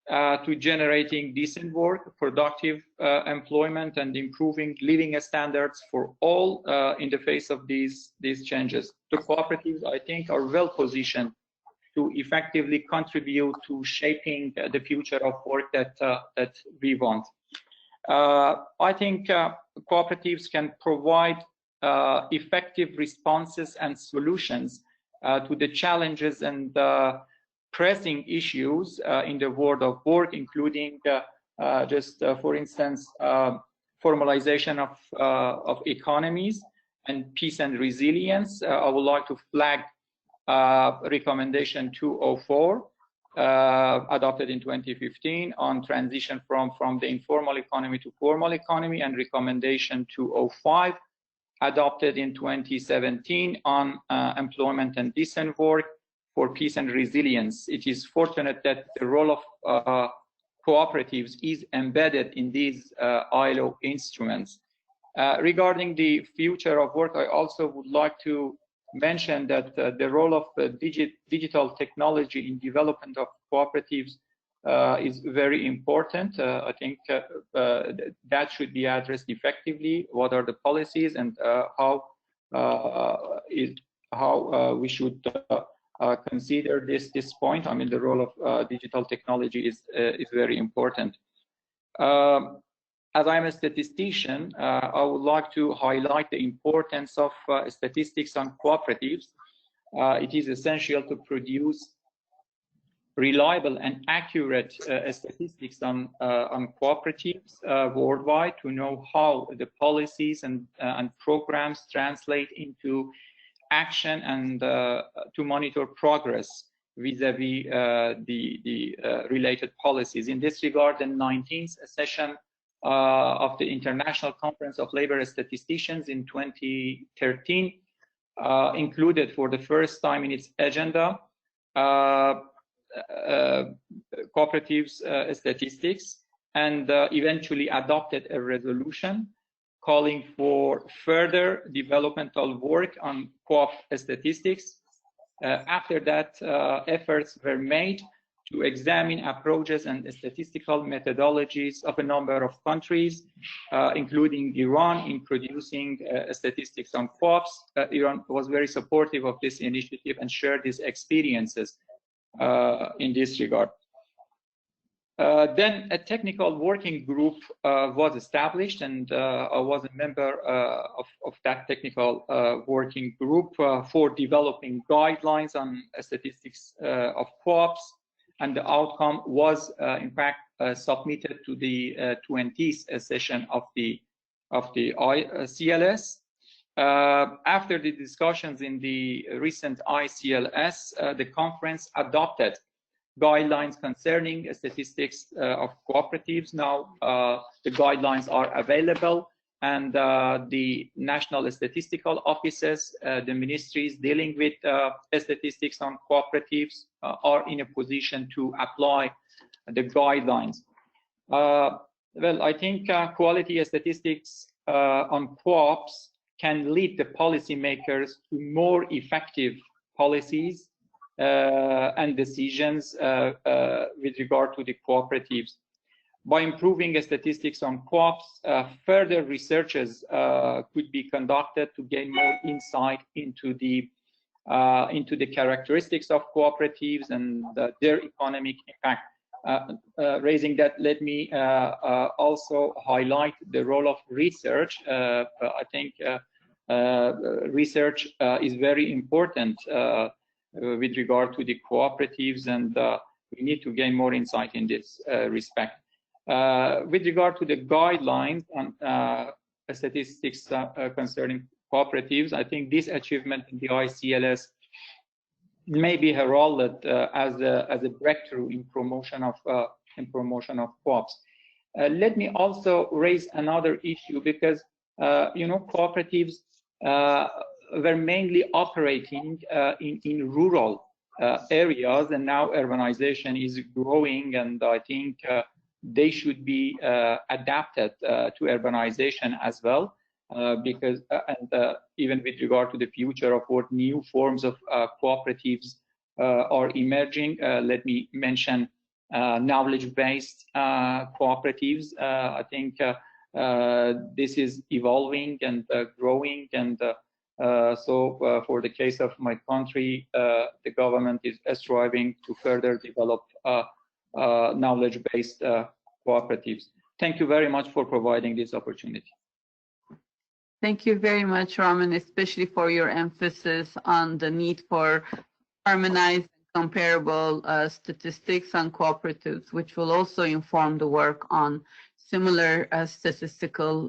Speaker 6: to generating decent work, productive employment, and improving living standards for all in the face of these changes. The cooperatives, I think, are well positioned to effectively contribute to shaping the future of work that we want. I think cooperatives can provide effective responses and solutions to the challenges and pressing issues in the world of work, including for instance, formalization of economies and peace and resilience. I would like to flag recommendation 204 adopted in 2015 on transition from the informal economy to formal economy, and recommendation 205 adopted in 2017 on employment and decent work for peace and resilience. It is fortunate that the role of cooperatives is embedded in these ILO instruments. Regarding the future of work, I also would like to mention that the role of digital technology in development of cooperatives is very important. I think that should be addressed effectively. What are the policies, and how we should consider this point? I mean, the role of digital technology is very important. As I'm a statistician, I would like to highlight the importance of statistics on cooperatives. It is essential to produce reliable and accurate statistics on cooperatives worldwide, to know how the policies and programs translate into action, and to monitor progress vis-a-vis the related policies. In this regard, the 19th session of the International Conference of Labor Statisticians in 2013 included for the first time in its agenda cooperatives statistics, and eventually adopted a resolution calling for further developmental work on co-op statistics. After that, efforts were made to examine approaches and statistical methodologies of a number of countries, including Iran, in producing statistics on co-ops. Iran was very supportive of this initiative and shared its experiences in this regard. Then a technical working group was established, and I was a member of that technical working group for developing guidelines on statistics of co-ops, and the outcome was in fact submitted to the 20th session of the CLS. After the discussions in the recent ICLS, the conference adopted guidelines concerning statistics of cooperatives. Now the guidelines are available, and the national statistical offices, the ministries dealing with statistics on cooperatives are in a position to apply the guidelines. Well, I think quality statistics on co-ops can lead the policymakers to more effective policies and decisions with regard to the cooperatives. By improving statistics on co-ops, further researches could be conducted to gain more insight into the characteristics of cooperatives and their economic impact. Raising that, let me also highlight the role of research. I think research is very important with regard to the cooperatives, and we need to gain more insight in this respect. With regard to the guidelines on statistics concerning cooperatives, I think this achievement in the ICLS may be heralded as a breakthrough in promotion of co-ops. Let me also raise another issue, because cooperatives were mainly operating in rural areas, and now urbanization is growing, and I think they should be adapted to urbanization as well, because even with regard to the future of what new forms of cooperatives are emerging. Let me mention knowledge-based cooperatives. I think this is evolving and growing, and so for the case of my country, the government is striving to further develop knowledge-based cooperatives. Thank you very much for providing this opportunity.
Speaker 2: Thank you very much, Raman, especially for your emphasis on the need for harmonized and comparable statistics on cooperatives, which will also inform the work on similar statistical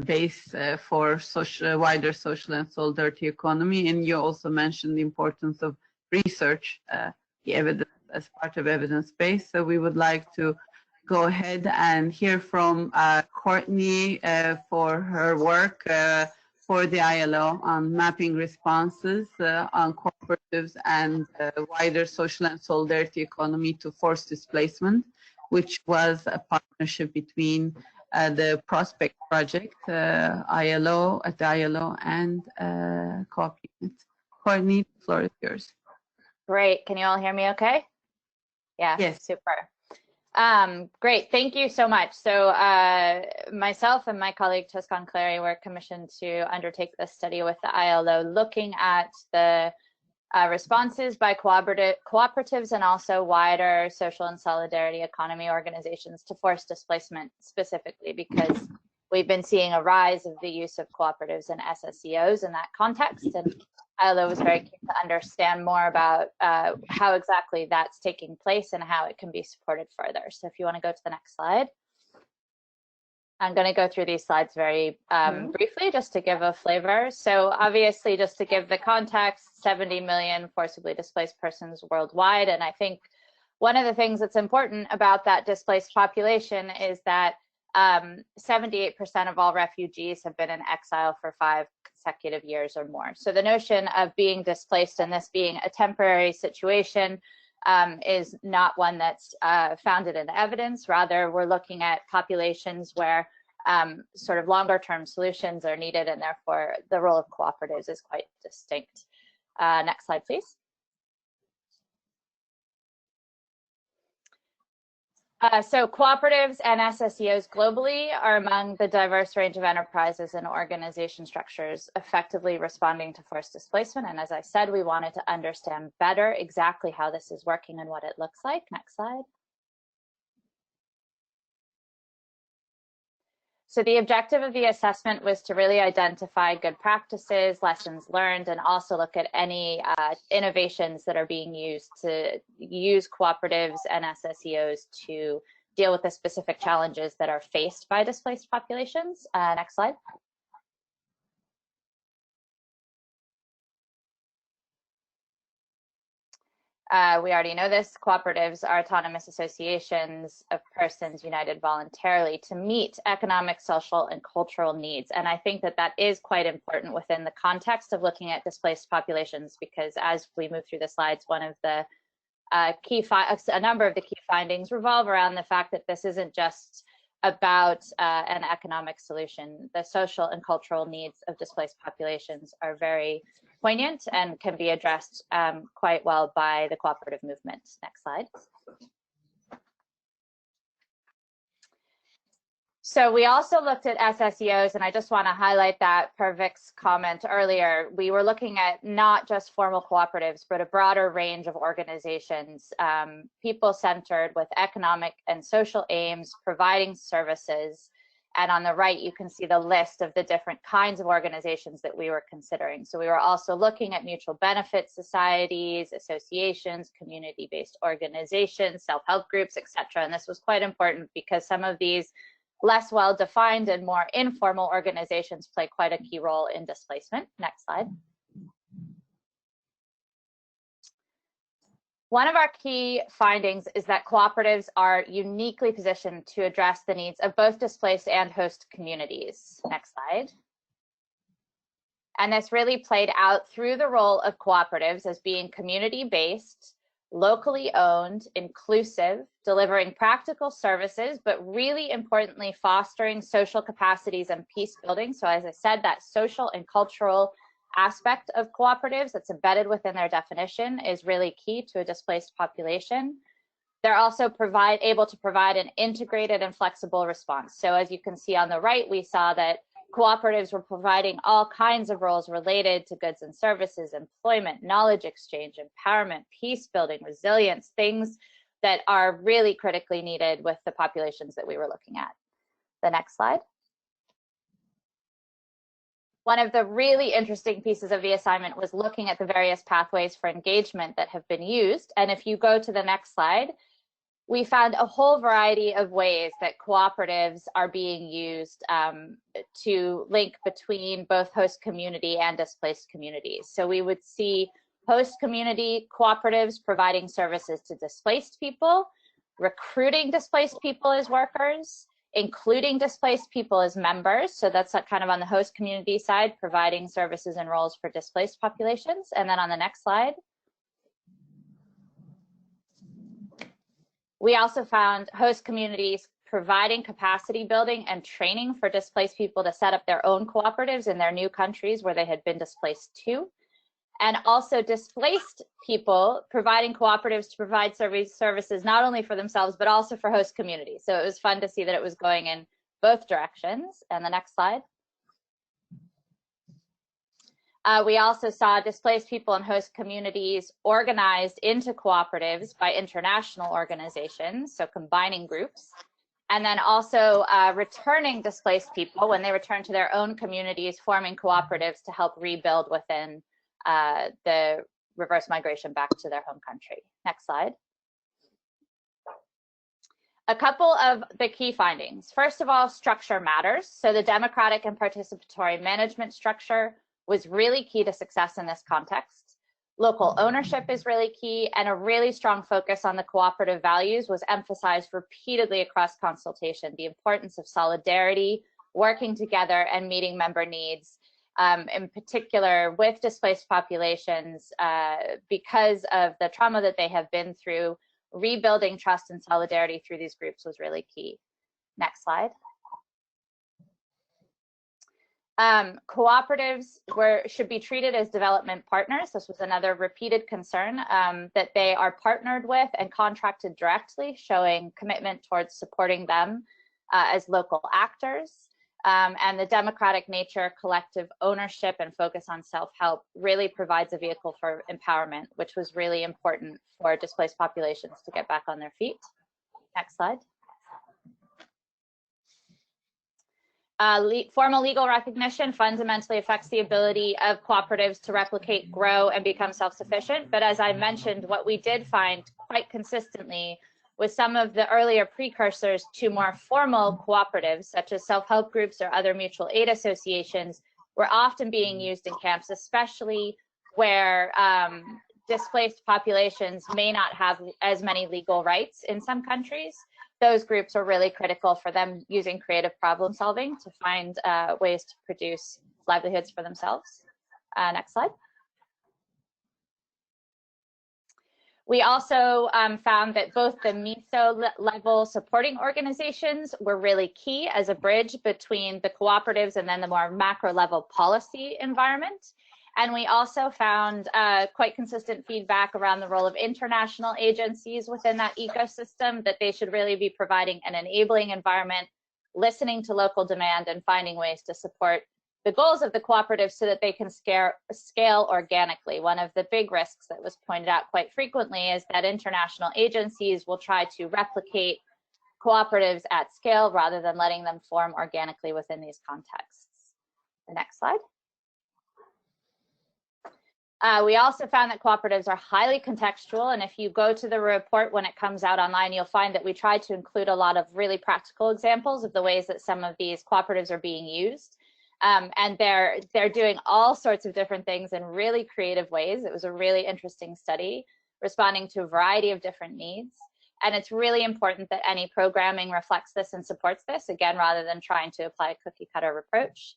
Speaker 2: base for wider social and solidarity economy. And you also mentioned the importance of research, the evidence as part of evidence base. So we would like to go ahead and hear from Courtney for her work for the ILO on mapping responses on cooperatives and wider social and solidarity economy to forced displacement, which was a partnership between the Prospect Project, ILO and Co-op unit. Courtney, the floor is yours.
Speaker 7: Great. Can you all hear me okay? Yeah,
Speaker 2: yes.
Speaker 7: Super. Great, thank you so much. So myself and my colleague Toscan Clary were commissioned to undertake this study with the ILO, looking at the responses by cooperatives and also wider social and solidarity economy organizations to forced displacement specifically, because we've been seeing a rise of the use of cooperatives and SSEOs in that context, and ILO was very keen to understand more about how exactly that's taking place and how it can be supported further. So if you want to go to the next slide. I'm going to go through these slides very briefly just to give a flavor. So obviously, just to give the context, 70 million forcibly displaced persons worldwide. And I think one of the things that's important about that displaced population is that 78% of all refugees have been in exile for 5 consecutive years or more. So the notion of being displaced and this being a temporary situation is not one that's founded in evidence. Rather, we're looking at populations where sort of longer term solutions are needed, and therefore the role of cooperatives is quite distinct. Next slide, please. So cooperatives and SSEOs globally are among the diverse range of enterprises and organization structures effectively responding to forced displacement. And as I said, we wanted to understand better exactly how this is working and what it looks like. Next slide. So the objective of the assessment was to really identify good practices, lessons learned, and also look at any innovations that are being used to use cooperatives and SSEOs to deal with the specific challenges that are faced by displaced populations. Next slide. We already know this. Cooperatives are autonomous associations of persons united voluntarily to meet economic, social, and cultural needs. And I think that that is quite important within the context of looking at displaced populations, because as we move through the slides, one of the a number of the key findings revolve around the fact that this isn't just about an economic solution. The social and cultural needs of displaced populations are very poignant and can be addressed quite well by the cooperative movement. Next slide. So we also looked at SSEOs, and I just want to highlight that per Vic's comment earlier. We were looking at not just formal cooperatives, but a broader range of organizations, people-centered with economic and social aims, providing services. And on the right, you can see the list of the different kinds of organizations that we were considering. So we were also looking at mutual benefit societies, associations, community-based organizations, self-help groups, etc. And this was quite important because some of these less well-defined and more informal organizations play quite a key role in displacement. Next slide. One of our key findings is that cooperatives are uniquely positioned to address the needs of both displaced and host communities. Next slide. And this really played out through the role of cooperatives as being community-based, locally owned, inclusive, delivering practical services, but really importantly, fostering social capacities and peace building. So as I said, that social and cultural aspect of cooperatives that's embedded within their definition is really key to a displaced population. They're also able to provide an integrated and flexible response. So as you can see on the right, we saw that cooperatives were providing all kinds of roles related to goods and services, employment, knowledge exchange, empowerment, peace building, resilience, things that are really critically needed with the populations that we were looking at. The next slide. One of the really interesting pieces of the assignment was looking at the various pathways for engagement that have been used. And if you go to the next slide, we found a whole variety of ways that cooperatives are being used to link between both host community and displaced communities. So we would see host community cooperatives providing services to displaced people, recruiting displaced people as workers, including displaced people as members. So that's kind of on the host community side, providing services and roles for displaced populations. And then on the next slide, we also found host communities providing capacity building and training for displaced people to set up their own cooperatives in their new countries where they had been displaced to. And also displaced people providing cooperatives to provide services not only for themselves, but also for host communities. So it was fun to see that it was going in both directions. And the next slide. We also saw displaced people and host communities organized into cooperatives by international organizations, so combining groups. And then also returning displaced people when they return to their own communities, forming cooperatives to help rebuild within the reverse migration back to their home country. Next slide. A couple of the key findings. First of all, structure matters. So the democratic and participatory management structure was really key to success in this context. Local ownership is really key, and a really strong focus on the cooperative values was emphasized repeatedly across consultation. The importance of solidarity, working together, and meeting member needs. In particular with displaced populations, because of the trauma that they have been through, rebuilding trust and solidarity through these groups was really key. Next slide. Cooperatives should be treated as development partners. This was another repeated concern, that they are partnered with and contracted directly, showing commitment towards supporting them as local actors. And the democratic nature, collective ownership, and focus on self-help really provides a vehicle for empowerment, which was really important for displaced populations to get back on their feet. Next slide. Formal legal recognition fundamentally affects the ability of cooperatives to replicate, grow, and become self-sufficient. But as I mentioned, what we did find quite consistently with some of the earlier precursors to more formal cooperatives, such as self-help groups or other mutual aid associations, were often being used in camps, especially where displaced populations may not have as many legal rights in some countries. Those groups are really critical for them using creative problem solving to find ways to produce livelihoods for themselves. Next slide. We also found that both the meso level supporting organizations were really key as a bridge between the cooperatives and then the more macro level policy environment. And we also found quite consistent feedback around the role of international agencies within that ecosystem, that they should really be providing an enabling environment, listening to local demand, and finding ways to support the goals of the cooperative so that they can scale organically. One of the big risks that was pointed out quite frequently is that international agencies will try to replicate cooperatives at scale rather than letting them form organically within these contexts. The next slide. We also found that cooperatives are highly contextual, and if you go to the report when it comes out online, you'll find that we tried to include a lot of really practical examples of the ways that some of these cooperatives are being used. And they're doing all sorts of different things in really creative ways. It was a really interesting study, responding to a variety of different needs. And it's really important that any programming reflects this and supports this, again, rather than trying to apply a cookie cutter approach.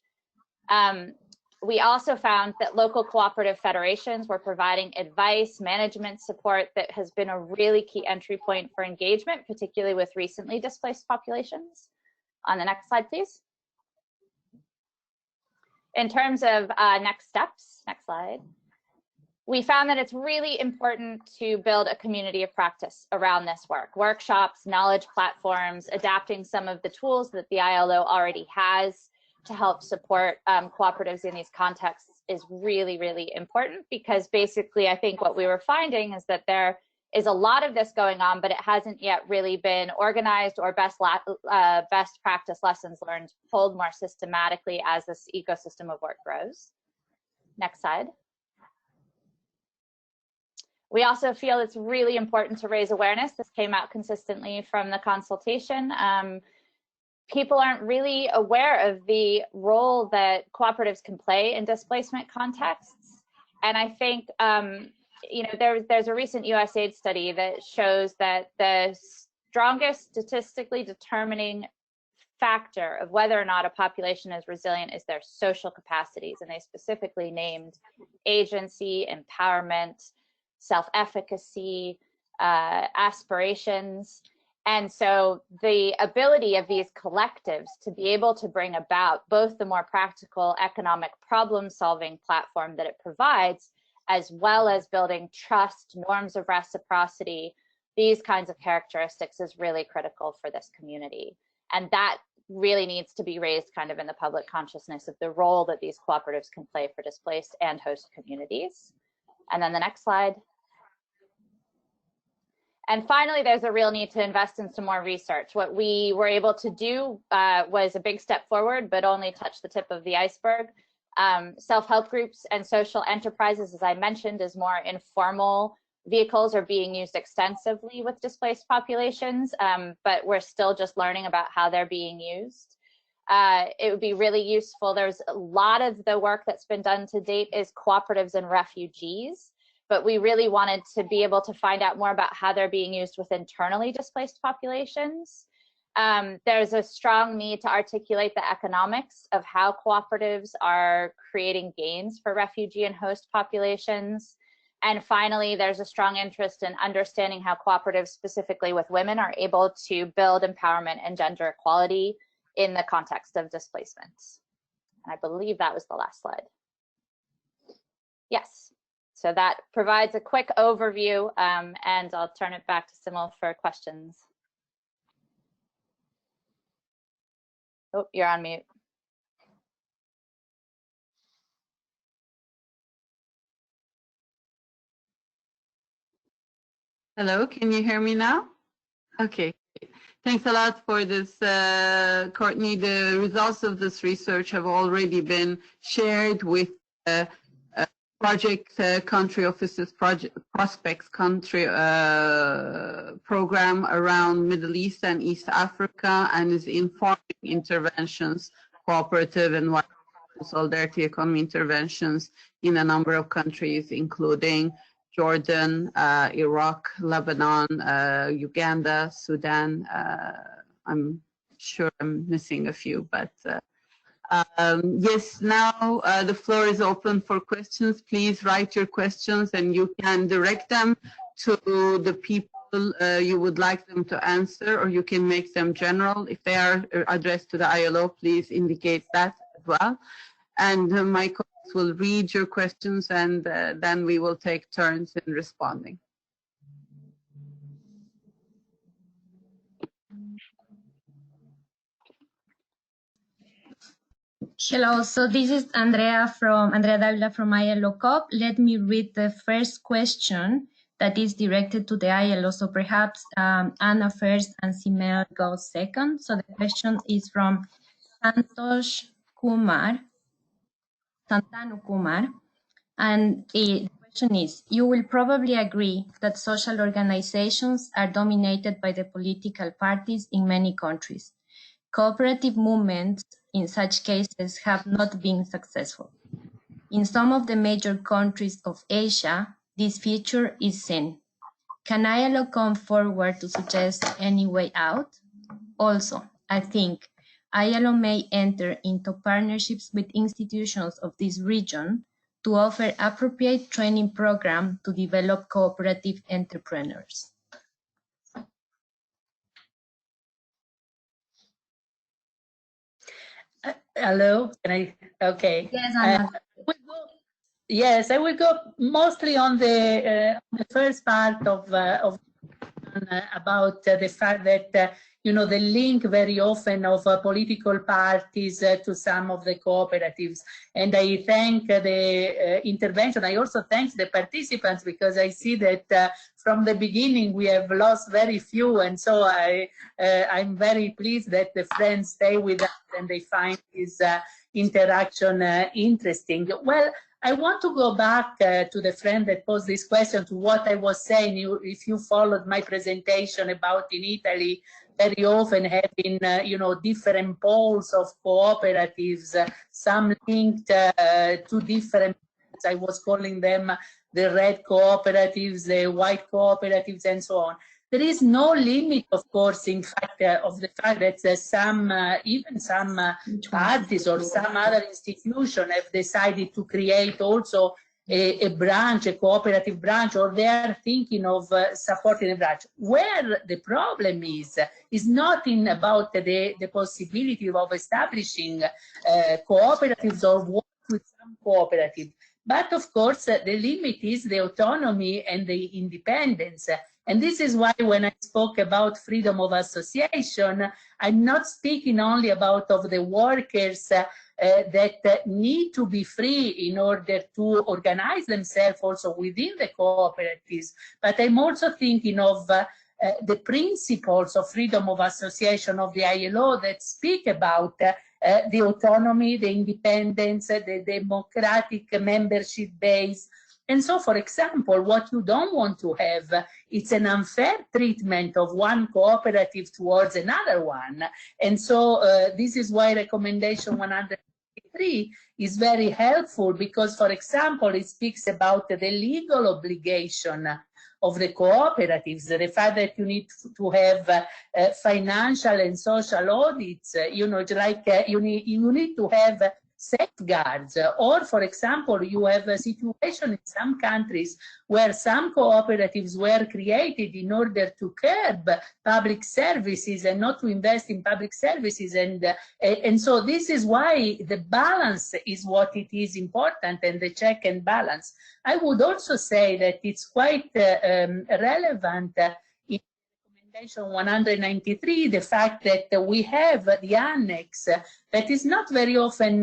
Speaker 7: We also found that local cooperative federations were providing advice, management support that has been a really key entry point for engagement, particularly with recently displaced populations. On the next slide, please. In terms of next steps, next slide, we found that it's really important to build a community of practice around this work. Workshops, knowledge platforms, adapting some of the tools that the ILO already has to help support cooperatives in these contexts is really, really important, because basically I think what we were finding is that there is a lot of this going on, but it hasn't yet really been organized or best practice lessons learned pulled more systematically as this ecosystem of work grows. Next slide. We also feel it's really important to raise awareness. This came out consistently from the consultation. People aren't really aware of the role that cooperatives can play in displacement contexts. And I think, you know, there's a recent USAID study that shows that the strongest statistically determining factor of whether or not a population is resilient is their social capacities. And they specifically named agency, empowerment, self-efficacy, aspirations. And so the ability of these collectives to be able to bring about both the more practical economic problem-solving platform that it provides, as well as building trust, norms of reciprocity, these kinds of characteristics is really critical for this community. And that really needs to be raised kind of in the public consciousness of the role that these cooperatives can play for displaced and host communities. And then the next slide. And finally, there's a real need to invest in some more research. What we were able to do was a big step forward, but only touched the tip of the iceberg. Self-help groups and social enterprises, as I mentioned, as more informal vehicles are being used extensively with displaced populations, but we're still just learning about how they're being used. It would be really useful. There's a lot of the work that's been done to date is cooperatives and refugees, but we really wanted to be able to find out more about how they're being used with internally displaced populations. There's a strong need to articulate the economics of how cooperatives are creating gains for refugee and host populations. And finally, there's a strong interest in understanding how cooperatives, specifically with women, are able to build empowerment and gender equality in the context of displacement. And I believe that was the last slide. Yes. So that provides a quick overview, and I'll turn it back to Simil for questions. Oh, you're on mute.
Speaker 2: Hello, can you hear me now? Okay, thanks a lot for this, Courtney. The results of this research have already been shared with project country offices, prospects country program around Middle East and East Africa, and is informing interventions, cooperative and solidarity economy interventions in a number of countries, including Jordan, Iraq, Lebanon, Uganda, Sudan. I'm sure I'm missing a few, but yes, now the floor is open for questions. Please write your questions and you can direct them to the people you would like them to answer, or you can make them general. If they are addressed to the ILO, please indicate that as well. And my colleagues will read your questions, and then we will take turns in responding.
Speaker 8: Hello, so this is Andrea Davila from ILO COOP. Let me read the first question that is directed to the ILO. So perhaps Anna first and Simel goes second. So the question is from Santanu Kumar. And the question is, you will probably agree that social organizations are dominated by the political parties in many countries. Cooperative movements in such cases have not been successful. In some of the major countries of Asia, this feature is seen. Can ILO come forward to suggest any way out? Also, I think ILO may enter into partnerships with institutions of this region to offer appropriate training program to develop cooperative entrepreneurs.
Speaker 5: Hello, can I? Okay.
Speaker 8: Yes, Anna.
Speaker 5: Yes, I will go mostly on the first part of about the fact that you know, the link very often of political parties to some of the cooperatives. And I thank the intervention. I also thank the participants, because I see that from the beginning we have lost very few, and so I'm very pleased that the friends stay with us and they find this interaction interesting. Well, I want to go back to the friend that posed this question, to what I was saying. If you followed my presentation about in Italy, very often having, you know, different poles of cooperatives, some linked to different, I was calling them the red cooperatives, the white cooperatives, and so on. There is no limit, of course, in fact, of the fact that some, even some parties or some other institution have decided to create also a branch, a cooperative branch, or they are thinking of supporting a branch. Where the problem is not in about the possibility of establishing cooperatives or work with some cooperative, but of course the limit is the autonomy and the independence. And this is why when I spoke about freedom of association, I'm not speaking only about of the workers that need to be free in order to organize themselves also within the cooperatives, but I'm also thinking of the principles of freedom of association of the ILO that speak about the autonomy, the independence, the democratic membership base. And so, for example, what you don't want to have, it's an unfair treatment of one cooperative towards another one. And so this is why recommendation 103 is very helpful, because, for example, it speaks about the legal obligation of the cooperatives, the fact that you need to have financial and social audits, you know, like you need to have safeguards. Or, for example, you have a situation in some countries where some cooperatives were created in order to curb public services and not to invest in public services. And so this is why the balance is what it is important, and the check and balance. I would also say that it's quite relevant in Recommendation 193, the fact that we have the annex that is not very often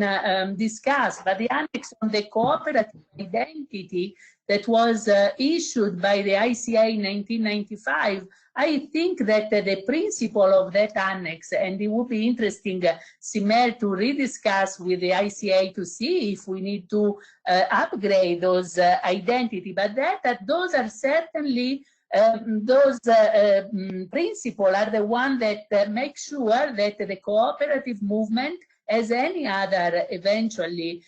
Speaker 5: discussed, but the annex on the cooperative identity that was issued by the ICA in 1995. I think that the principle of that annex, and it would be interesting, Simel, to rediscuss with the ICA to see if we need to upgrade those identity, but that those are certainly those principles are the one that make sure that the cooperative movement as any other eventually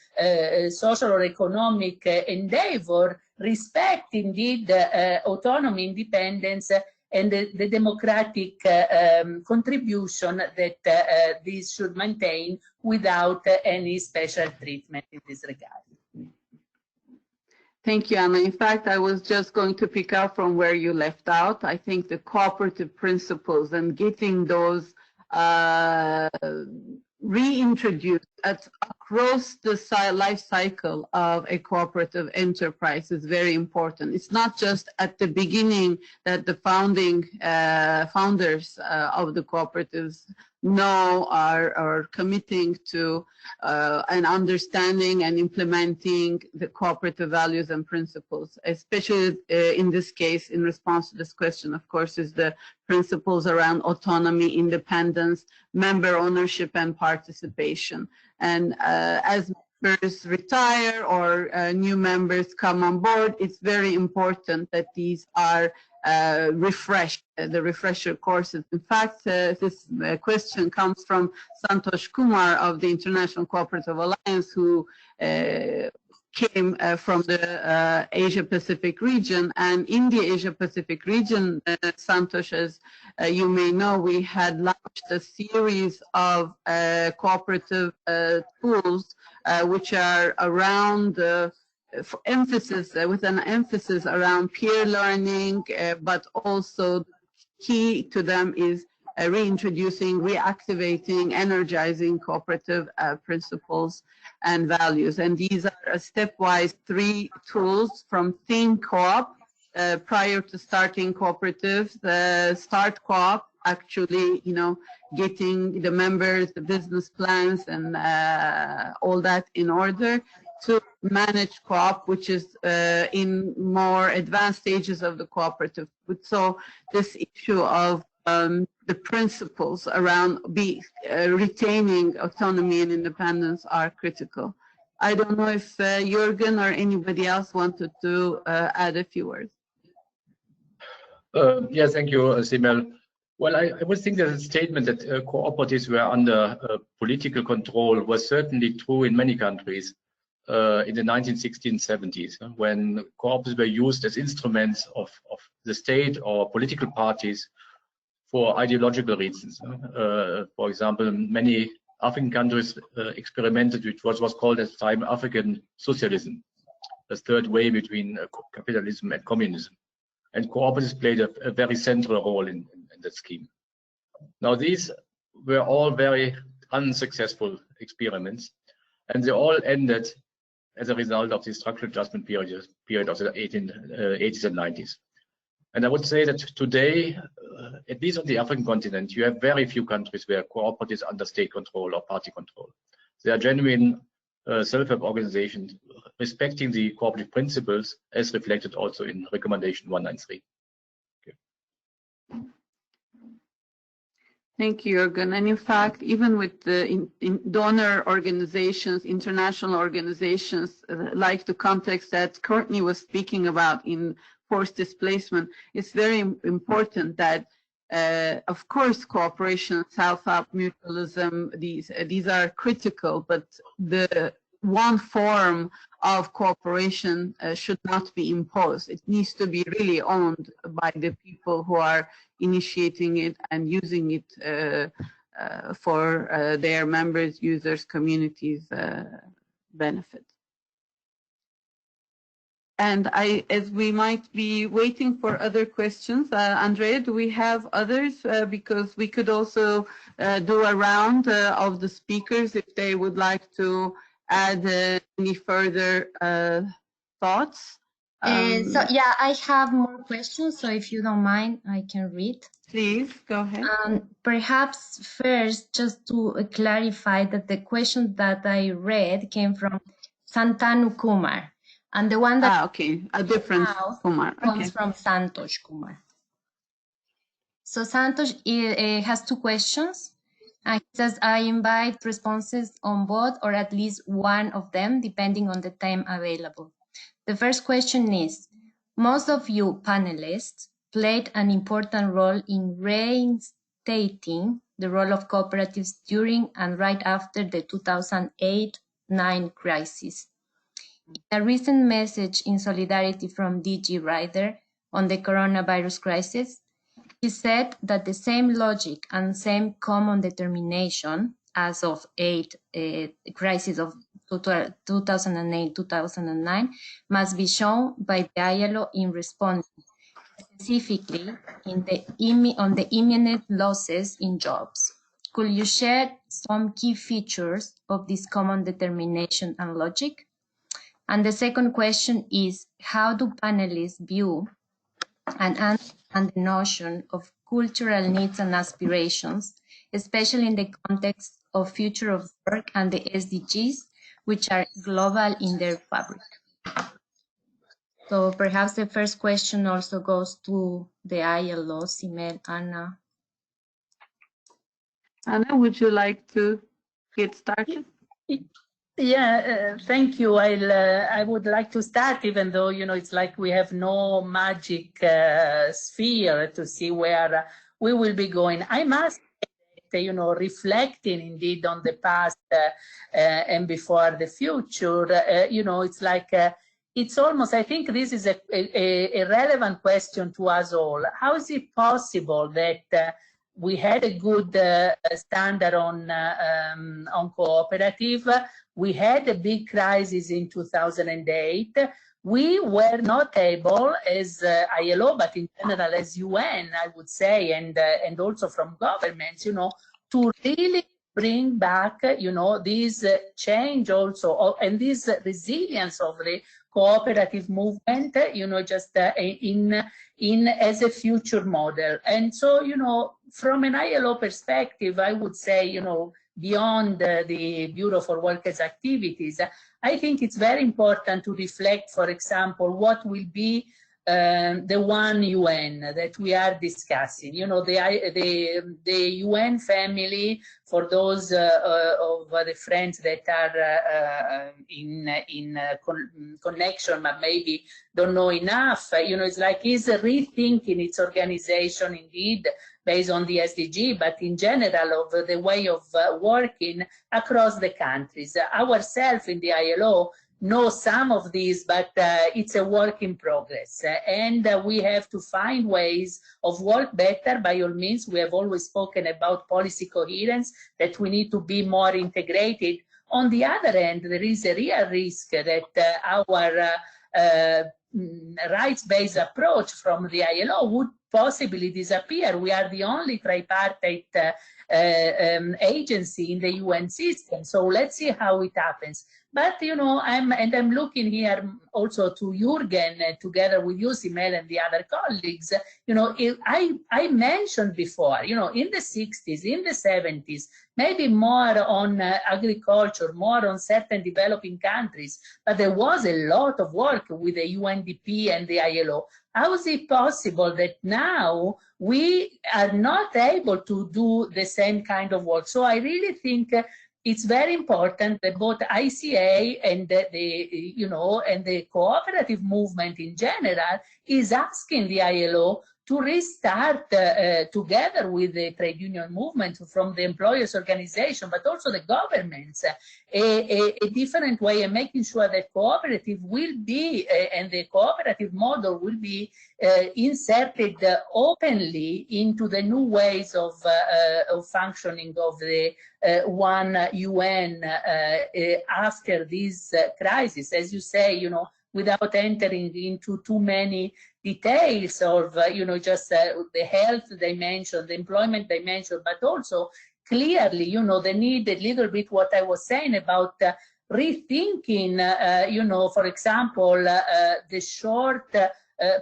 Speaker 5: social or economic endeavor, respect indeed autonomy, independence, and the democratic contribution that these should maintain without any special treatment in this regard.
Speaker 2: Thank you, Anna. In fact, I was just going to pick up from where you left out. I think the cooperative principles and getting those reintroduced across the life cycle of a cooperative enterprise is very important. It's not just at the beginning that the founders of the cooperatives know are committing to and understanding and implementing the cooperative values and principles, especially in this case, in response to this question, of course, is the principles around autonomy, independence, member ownership, and participation. And as members retire or new members come on board, it's very important that these are refreshed, the refresher courses. In fact, this question comes from Santosh Kumar of the International Cooperative Alliance, who came from the Asia-Pacific region. And in the Asia-Pacific region, Santosh, as you may know, we had launched a series of cooperative tools which are around emphasis, with an emphasis around peer learning, but also key to them is reintroducing, reactivating, energizing cooperative principles and values. And these are a stepwise 3 tools from Think Co-op, prior to starting cooperatives, Start Co-op, actually, you know, getting the members, the business plans, and all that in order, to Manage Co-op, which is in more advanced stages of the cooperative. So this issue of the principles around retaining autonomy and independence are critical. I don't know if Jürgen or anybody else wanted to add a few words.
Speaker 3: Yes, thank you, Simel. Well, I would think that the statement that cooperatives were under political control was certainly true in many countries in the 1960s and 70s, when cooperatives were used as instruments of the state or political parties for ideological reasons. For example, many African countries experimented with what was called at the time African socialism, the third way between capitalism and communism. And cooperatives played a very central role in that scheme. Now, these were all very unsuccessful experiments, and they all ended as a result of the structural adjustment period of the 80s and 90s. And I would say that today, at least on the African continent, you have very few countries where cooperatives are under state control or party control. They are genuine self-help organizations respecting the cooperative principles as reflected also in recommendation 193. Okay.
Speaker 2: Thank you, Jürgen. And in fact, even with the donor organizations, international organizations, like the context that Courtney was speaking about in forced displacement, it's very important that, of course, cooperation, self-help, mutualism, these are critical, but the one form of cooperation should not be imposed. It needs to be really owned by the people who are initiating it and using it for their members, users, communities' benefit. And as we might be waiting for other questions, Andrea, do we have others? Because we could also do a round of the speakers if they would like to add any further thoughts.
Speaker 8: So yeah, I have more questions, so if you don't mind, I can read.
Speaker 2: Please, go ahead.
Speaker 8: Perhaps first, just to clarify that the question that I read came from Santanu Kumar. And the one that
Speaker 2: okay, a different Kumar
Speaker 8: comes from Santosh Kumar. So Santosh has 2 questions. He says, I invite responses on both or at least one of them, depending on the time available. The first question is, most of you panelists played an important role in reinstating the role of cooperatives during and right after the 2008-9 crisis. In a recent message in solidarity from DG Ryder on the coronavirus crisis, he said that the same logic and same common determination as of crisis of 2008-2009 must be shown by the ILO in responding, specifically on the imminent losses in jobs. Could you share some key features of this common determination and logic? And the second question is, how do panelists view and understand the notion of cultural needs and aspirations, especially in the context of future of work and the SDGs, which are global in their fabric? So perhaps the first question also goes to the ILO, Simel, Anna.
Speaker 2: Anna, would you like to get started?
Speaker 5: Yeah, thank you. I would like to start, even though, you know, it's like we have no magic sphere to see where we will be going. I must say, you know, reflecting indeed on the past and before the future, you know, it's like, it's almost, I think this is a relevant question to us all. How is it possible that we had a good standard on cooperative? We had a big crisis in 2008. We were not able, as ILO, but in general as UN, I would say, and also from governments, you know, to really bring back, you know, this change also, and this resilience of the cooperative movement, you know, just in as a future model. And so, you know, from an ILO perspective, I would say, you know, beyond the Bureau for Workers' activities, I think it's very important to reflect, for example, what will be the one UN that we are discussing. You know, the UN family, for those of the friends that are in connection but maybe don't know enough, you know, it's like is rethinking its organization indeed based on the SDG, but in general of the way of working across the countries. Ourselves in the ILO know some of these, but it's a work in progress. And we have to find ways of work better. By all means, we have always spoken about policy coherence, that we need to be more integrated. On the other hand, there is a real risk that our rights-based approach from the ILO would possibly disappear. We are the only tripartite agency in the UN system. So let's see how it happens. But, you know, I'm looking here also to Jürgen, together with you, Simel, and the other colleagues. You know, I mentioned before, you know, in the 60s, in the 70s, maybe more on agriculture, more on certain developing countries, but there was a lot of work with the UNDP and the ILO. How is it possible that now we are not able to do the same kind of work? So I really think it's very important that both ICA and the cooperative movement in general is asking the ILO to restart together with the trade union movement from the employers' organization, but also the governments, a different way of making sure that cooperative will be, and the cooperative model will be inserted openly into the new ways of functioning of the one UN after this crisis. As you say, you know, without entering into too many details of, you know, just the health dimension, the employment dimension, but also clearly, you know, the need a little bit what I was saying about rethinking, you know, for example, the short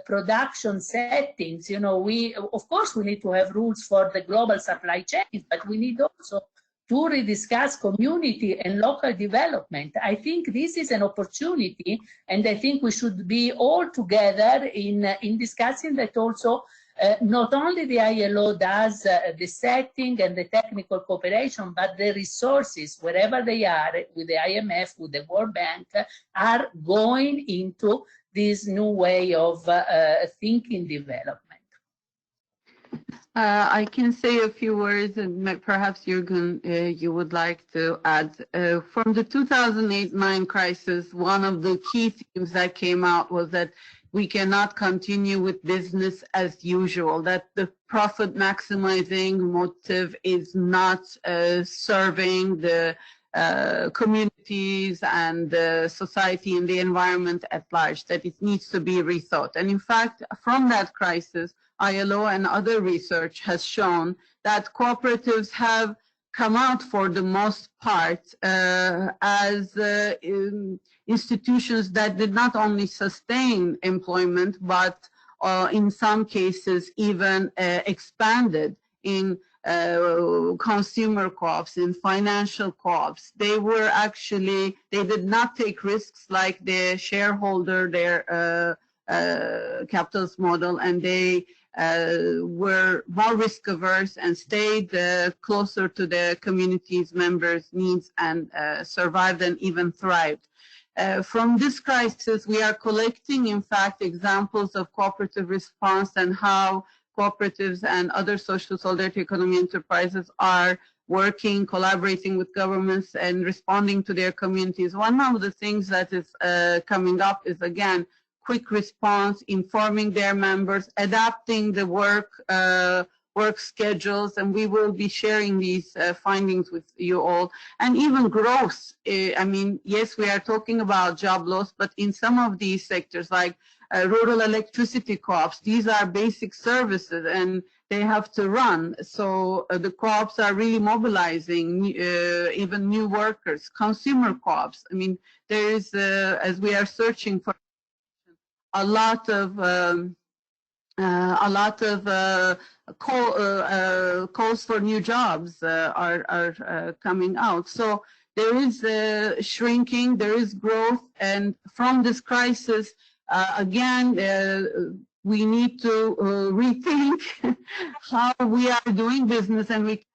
Speaker 5: production settings. You know, of course, we need to have rules for the global supply chains, but we need also to rediscuss community and local development. I think this is an opportunity, and I think we should be all together in discussing that also. Not only the ILO does the setting and the technical cooperation, but the resources, wherever they are, with the IMF, with the World Bank, are going into this new way of thinking development.
Speaker 2: I can say a few words, and perhaps Jürgen, you would like to add. From the 2008-9 crisis, one of the key themes that came out was that we cannot continue with business as usual, that the profit maximizing motive is not serving the communities and the society and the environment at large, that it needs to be rethought. And in fact, from that crisis, ILO and other research has shown that cooperatives have come out for the most part as institutions that did not only sustain employment, but in some cases even expanded in consumer co-ops, in financial co-ops. They were actually, they did not take risks like the shareholder, their capitalist model, and they were more risk averse and stayed closer to the community's members' needs and survived and even thrived. From this crisis, we are collecting, in fact, examples of cooperative response and how cooperatives and other social solidarity economy enterprises are working, collaborating with governments and responding to their communities. One of the things that is coming up is, again, quick response, informing their members, adapting the work schedules, and we will be sharing these findings with you all. And even growth. I mean, yes, we are talking about job loss, but in some of these sectors, like rural electricity co-ops, these are basic services and they have to run. So the co-ops are really mobilizing even new workers, consumer co-ops. I mean, there is, as we are searching for a lot of calls for new jobs are coming out. So there is shrinking, there is growth, and from this crisis, again, we need to rethink how we are doing business, and we can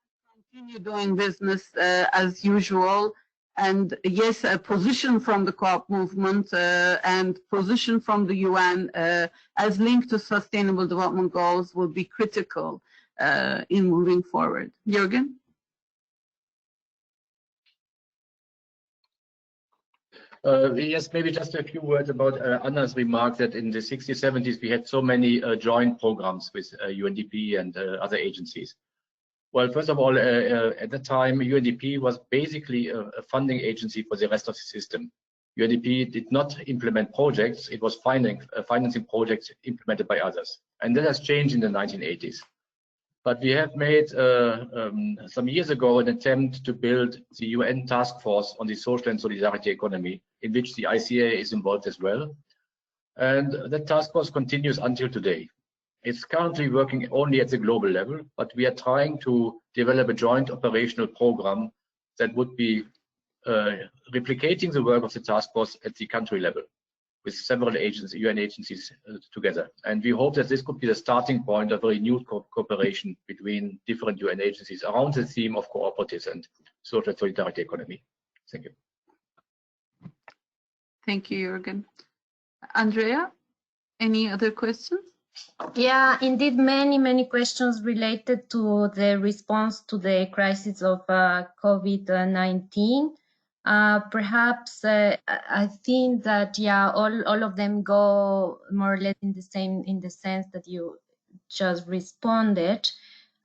Speaker 2: continue doing business as usual. And yes, a position from the co-op movement and position from the UN as linked to sustainable development goals will be critical in moving forward. Jürgen?
Speaker 3: Yes, maybe just a few words about Anna's remark that in the 60s, 70s, we had so many joint programs with UNDP and other agencies. Well, first of all, at the time, UNDP was basically a funding agency for the rest of the system. UNDP did not implement projects, it was financing projects implemented by others. And that has changed in the 1980s. But we have made some years ago an attempt to build the UN task force on the social and solidarity economy, in which the ICA is involved as well. And that task force continues until today. It's currently working only at the global level, but we are trying to develop a joint operational program that would be replicating the work of the task force at the country level with several agencies, UN agencies together. And we hope that this could be the starting point of a renewed cooperation between different UN agencies around the theme of cooperatives and social solidarity economy. Thank you.
Speaker 2: Thank you, Jürgen. Andrea, any other questions?
Speaker 8: Yeah, indeed, many questions related to the response to the crisis of COVID-19. Perhaps I think that, yeah, all of them go more or less in the sense that you just responded.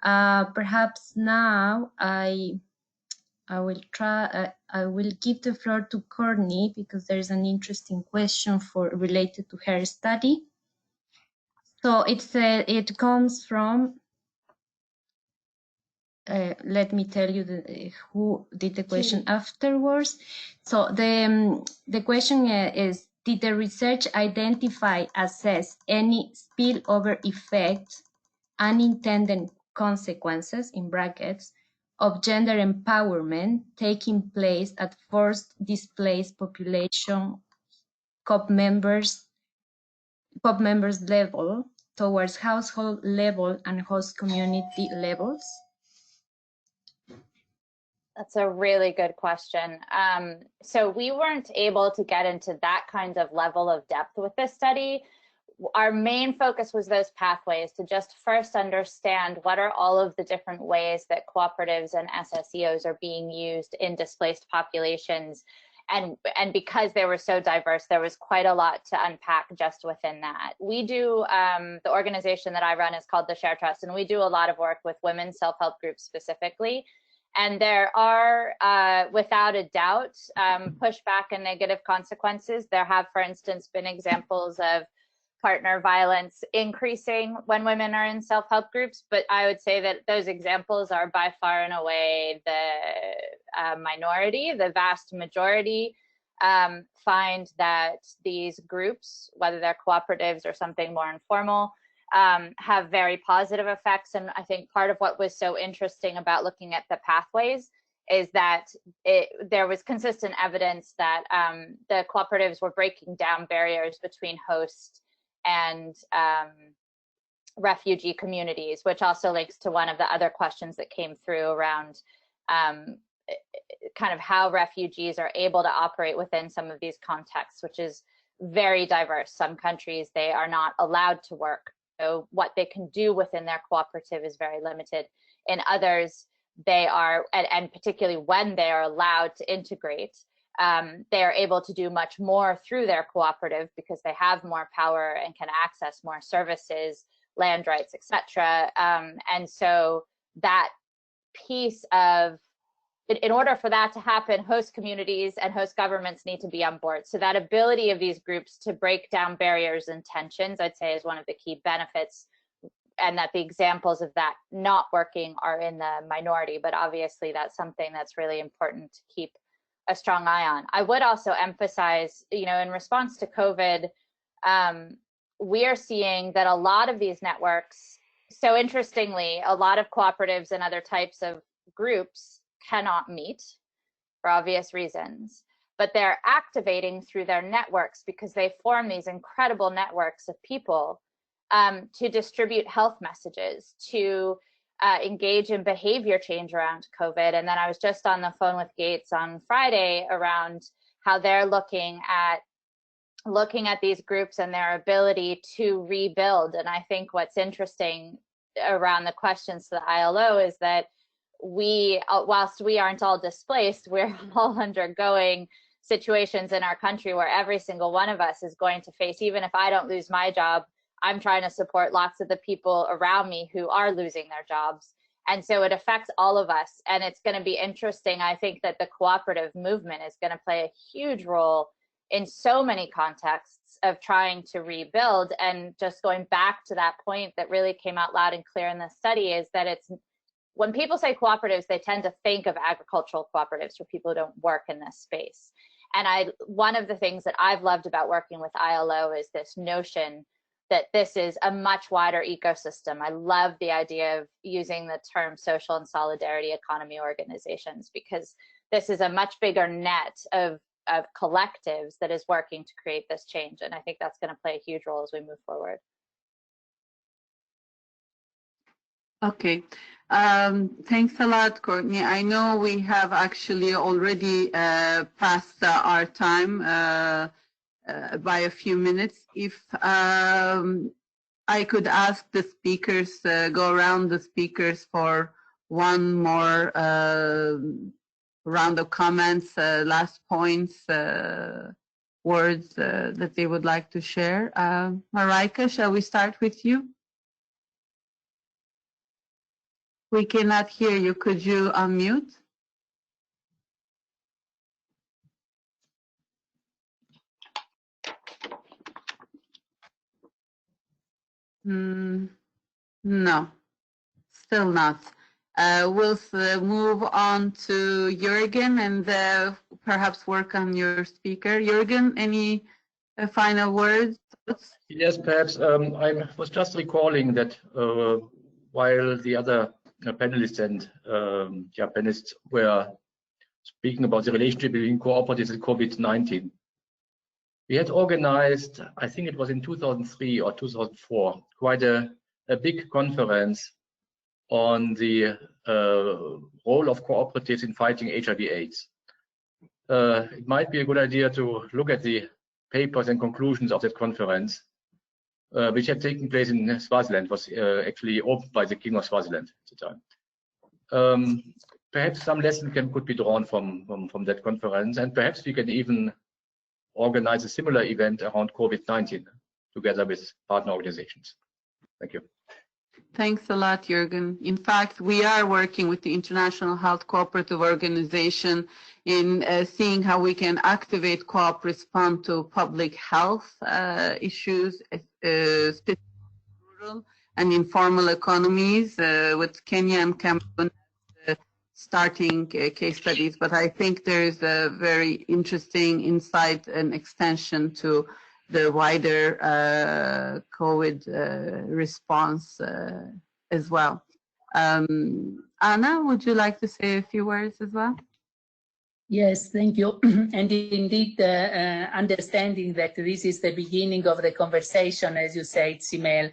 Speaker 8: Perhaps now I will try. I will give the floor to Courtney because there is an interesting question related to her study. So it comes from. Let me tell you who did the question afterwards. So the question is: did the research identify, assess any spillover effect, unintended consequences in brackets of gender empowerment taking place at forced displaced population COP members level towards household level and host community levels?
Speaker 7: That's a really good question. So we weren't able to get into that kind of level of depth with this study. our main focus was those pathways, to just first understand what are all of the different ways that cooperatives and SSEOs are being used in displaced populations. And because they were so diverse, there was quite a lot to unpack just within that. We do, the organization that I run is called the Share Trust, and we do a lot of work with women's self-help groups specifically. And there are, without a doubt, pushback and negative consequences. There have, for instance, been examples of partner violence increasing when women are in self-help groups, but I would say that those examples are by far and away the minority. The vast majority find that these groups, whether they're cooperatives or something more informal, have very positive effects. And I think part of what was so interesting about looking at the pathways is that there was consistent evidence that the cooperatives were breaking down barriers between host and refugee communities, which also links to one of the other questions that came through around kind of how refugees are able to operate within some of these contexts, which is very diverse. Some countries, they are not allowed to work, so what they can do within their cooperative is very limited. In others, they are, and particularly when they are allowed to integrate, they are able to do much more through their cooperative because they have more power and can access more services, land rights, etc. And so that piece of, in order for that to happen, host communities and host governments need to be on board. So that ability of these groups to break down barriers and tensions, I'd say, is one of the key benefits, and that the examples of that not working are in the minority, but obviously that's something that's really important to keep a strong eye on. I would also emphasize, in response to COVID, we are seeing that a lot of these networks, so interestingly, a lot of cooperatives and other types of groups cannot meet for obvious reasons, but they're activating through their networks because they form these incredible networks of people to distribute health messages, to engage in behavior change around COVID. And then I was just on the phone with Gates on Friday around how they're looking at these groups and their ability to rebuild. And I think what's interesting around the questions to the ILO is that we, whilst we aren't all displaced, we're all undergoing situations in our country where every single one of us is going to face, even if I don't lose my job, I'm trying to support lots of the people around me who are losing their jobs. And so it affects all of us. And it's going to be interesting. I think that the cooperative movement is going to play a huge role in so many contexts of trying to rebuild. And just going back to that point that really came out loud and clear in the study is that it's, when people say cooperatives, they tend to think of agricultural cooperatives for people who don't work in this space. And one of the things that I've loved about working with ILO is this notion that this is a much wider ecosystem. I love the idea of using the term social and solidarity economy organizations, because this is a much bigger net of collectives that is working to create this change. And I think that's going to play a huge role as we move forward.
Speaker 2: Okay. Thanks a lot, Courtney. I know we have actually already passed our time by a few minutes. If I could ask the speakers, go around the speakers for one more round of comments, last points, words that they would like to share. Mariah, shall we start with you? We cannot hear you. Could you unmute? No, still not. We'll move on to Jürgen and perhaps work on your speaker. Jürgen, any final words?
Speaker 3: Yes, perhaps. I was just recalling that while the other panelists and panelists were speaking about the relationship between cooperatives and COVID-19, we had organized, I think it was in 2003 or 2004, quite a big conference on the role of cooperatives in fighting HIV/AIDS. It might be a good idea to look at the papers and conclusions of that conference. which had taken place in Swaziland, was actually opened by the King of Swaziland at the time. Perhaps some lesson could be drawn from that conference, and perhaps we can even organize a similar event around COVID-19 together with partner organizations. Thank you.
Speaker 2: Thanks a lot, Jürgen. In fact, we are working with the International Health Cooperative Organization in seeing how we can activate co-op respond to public health issues, specifically rural and informal economies, with Kenya and Cameroon starting case studies. But I think there is a very interesting insight and extension to the wider COVID response as well. Anna, would you like to say a few words as well?
Speaker 5: Yes, thank you. And indeed, understanding that this is the beginning of the conversation, as you said, Simel,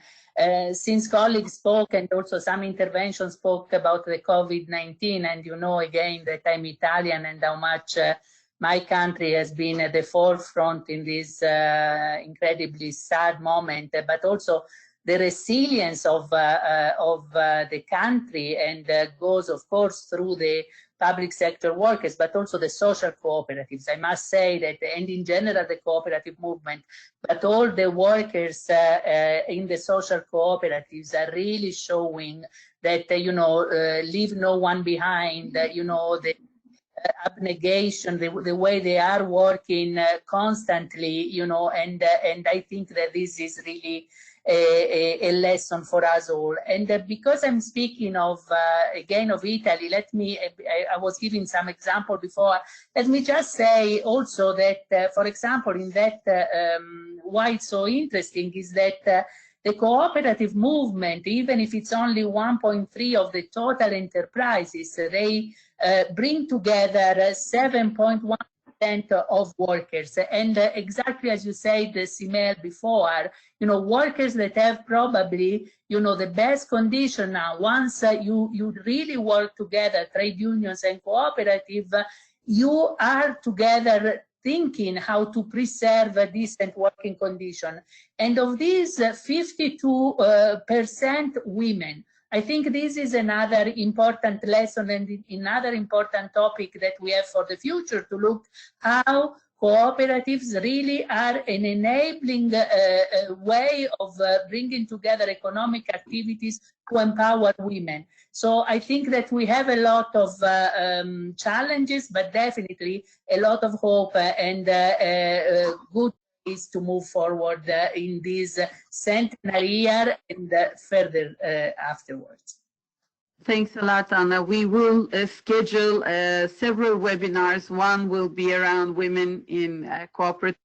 Speaker 5: since colleagues spoke and also some interventions spoke about the COVID-19, and you know again that I'm Italian and how much my country has been at the forefront in this incredibly sad moment, but also the resilience of the country, and goes, of course, through the public sector workers, but also the social cooperatives. I must say that, and in general, the cooperative movement, but all the workers in the social cooperatives are really showing that, leave no one behind, the abnegation, the way they are working constantly, and I think that this is really a lesson for us all. And because I'm speaking of again of Italy, I was giving some example before. Let me just say also that, for example, in that why it's so interesting is that the cooperative movement, even if it's only 1.3 of the total enterprises, they bring together 7.1% of workers. And exactly as you said, Simel, before, workers that have probably, the best condition now, once you really work together, trade unions and cooperative, you are together thinking how to preserve a decent working condition. And of these, 52% women. I think this is another important lesson and another important topic that we have for the future, to look how cooperatives really are an enabling way of bringing together economic activities to empower women. So I think that we have a lot of challenges, but definitely a lot of hope and good ways to move forward in this centenary year and further afterwards.
Speaker 2: Thanks a lot, Anna. We will schedule several webinars. One will be around women in cooperative,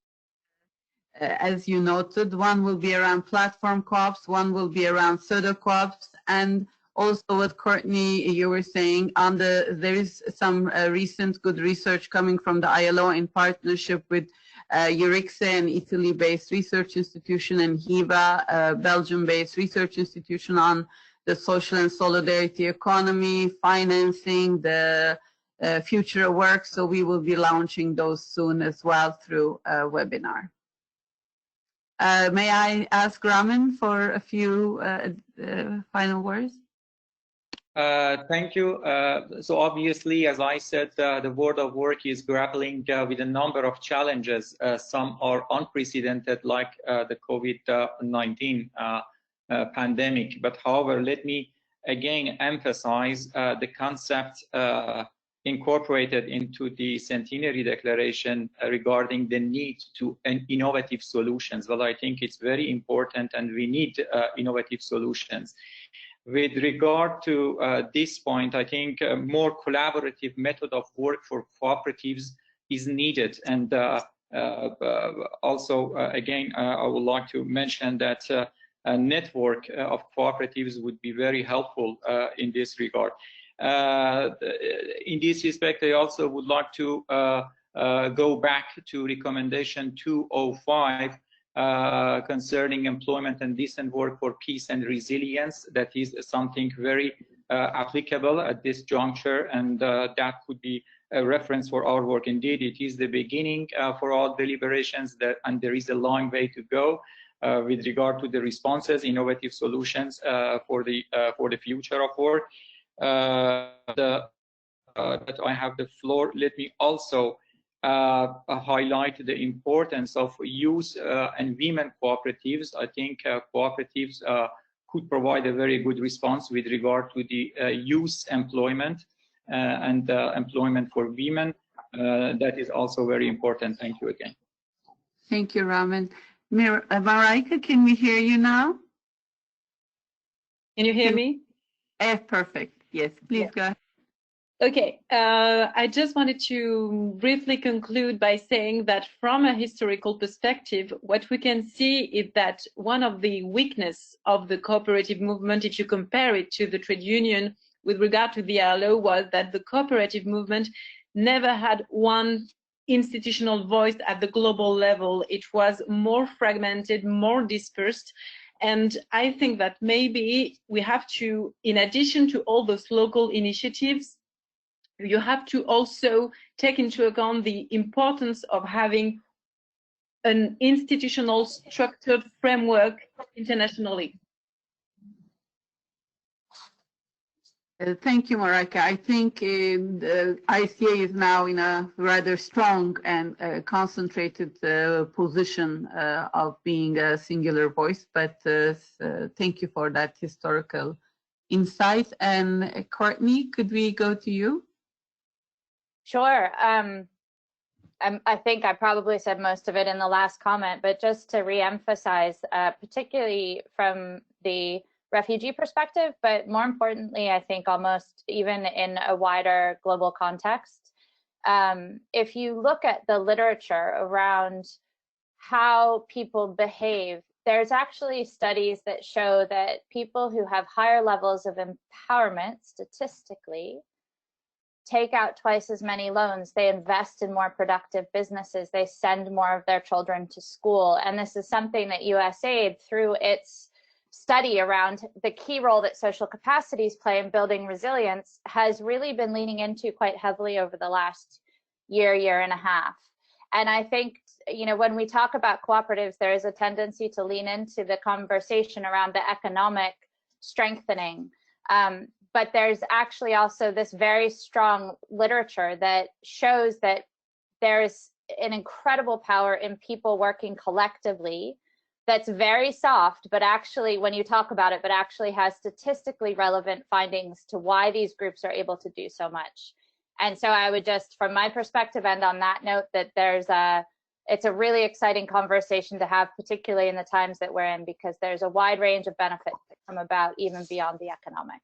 Speaker 2: as you noted. One will be around platform co-ops. One will be around pseudo co-ops. And also what Courtney, you were saying, there is some recent good research coming from the ILO in partnership with Eurixe, an Italy-based research institution, and HIVA, a Belgium-based research institution, on the social and solidarity economy, financing, the future of work. So we will be launching those soon as well through a webinar. May I ask Ramin for a few final words?
Speaker 6: Thank you. So obviously, as I said, the world of work is grappling with a number of challenges. Some are unprecedented, like the COVID-19 pandemic. But however, let me again emphasize the concept incorporated into the Centenary Declaration regarding the need to innovative solutions. Well, I think it's very important, and we need innovative solutions. With regard to this point, I think a more collaborative method of work for cooperatives is needed. And also, again, I would like to mention that a network of cooperatives would be very helpful in this regard. In this respect, I also would like to go back to recommendation 205 concerning employment and decent work for peace and resilience. That is something very applicable at this juncture, and that could be a reference for our work. Indeed, it is the beginning for all deliberations, and there is a long way to go with regard to the responses, innovative solutions for the future of work. That I have the floor, let me also highlight the importance of youth and women cooperatives. I think cooperatives could provide a very good response with regard to the youth employment and employment for women. That is also very important. Thank you again.
Speaker 2: Thank you, Raman. Mariah, can we hear you now?
Speaker 1: Can you hear me?
Speaker 2: Perfect. Yes, please go ahead.
Speaker 1: Okay, I just wanted to briefly conclude by saying that from a historical perspective, what we can see is that one of the weaknesses of the cooperative movement, if you compare it to the trade union with regard to the ILO, was that the cooperative movement never had one institutional voice at the global level. It was more fragmented, more dispersed. And I think that maybe we have to, in addition to all those local initiatives, you have to also take into account the importance of having an institutional structured framework internationally.
Speaker 2: Thank you, Mariah. I think the ICA is now in a rather strong and concentrated position of being a singular voice, but thank you for that historical insight. And Courtney, could we go to you?
Speaker 7: Sure. I think I probably said most of it in the last comment, but just to reemphasize, particularly from the refugee perspective, but more importantly, I think almost even in a wider global context, if you look at the literature around how people behave, there's actually studies that show that people who have higher levels of empowerment statistically take out twice as many loans, they invest in more productive businesses, they send more of their children to school. And this is something that USAID, through its study around the key role that social capacities play in building resilience, has really been leaning into quite heavily over the last year and a half. And I think, you know, when we talk about cooperatives, there is a tendency to lean into the conversation around the economic strengthening. But there's actually also this very strong literature that shows that there's an incredible power in people working collectively that's very soft, but actually, when you talk about it, but actually has statistically relevant findings to why these groups are able to do so much. And so I would just, from my perspective, end on that note, that it's a really exciting conversation to have, particularly in the times that we're in, because there's a wide range of benefits that come about even beyond the economic.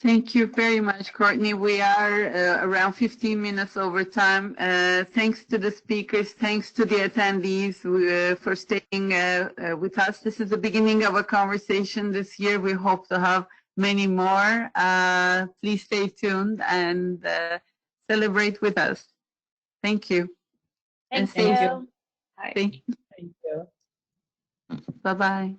Speaker 2: Thank you very much, Courtney. We are around 15 minutes over time. Thanks to the speakers, thanks to the attendees for staying with us. This is the beginning of a conversation this year. We hope to have many more. Please stay tuned and celebrate with us. Thank you.
Speaker 7: Thank you.
Speaker 2: Thank you. Bye-bye.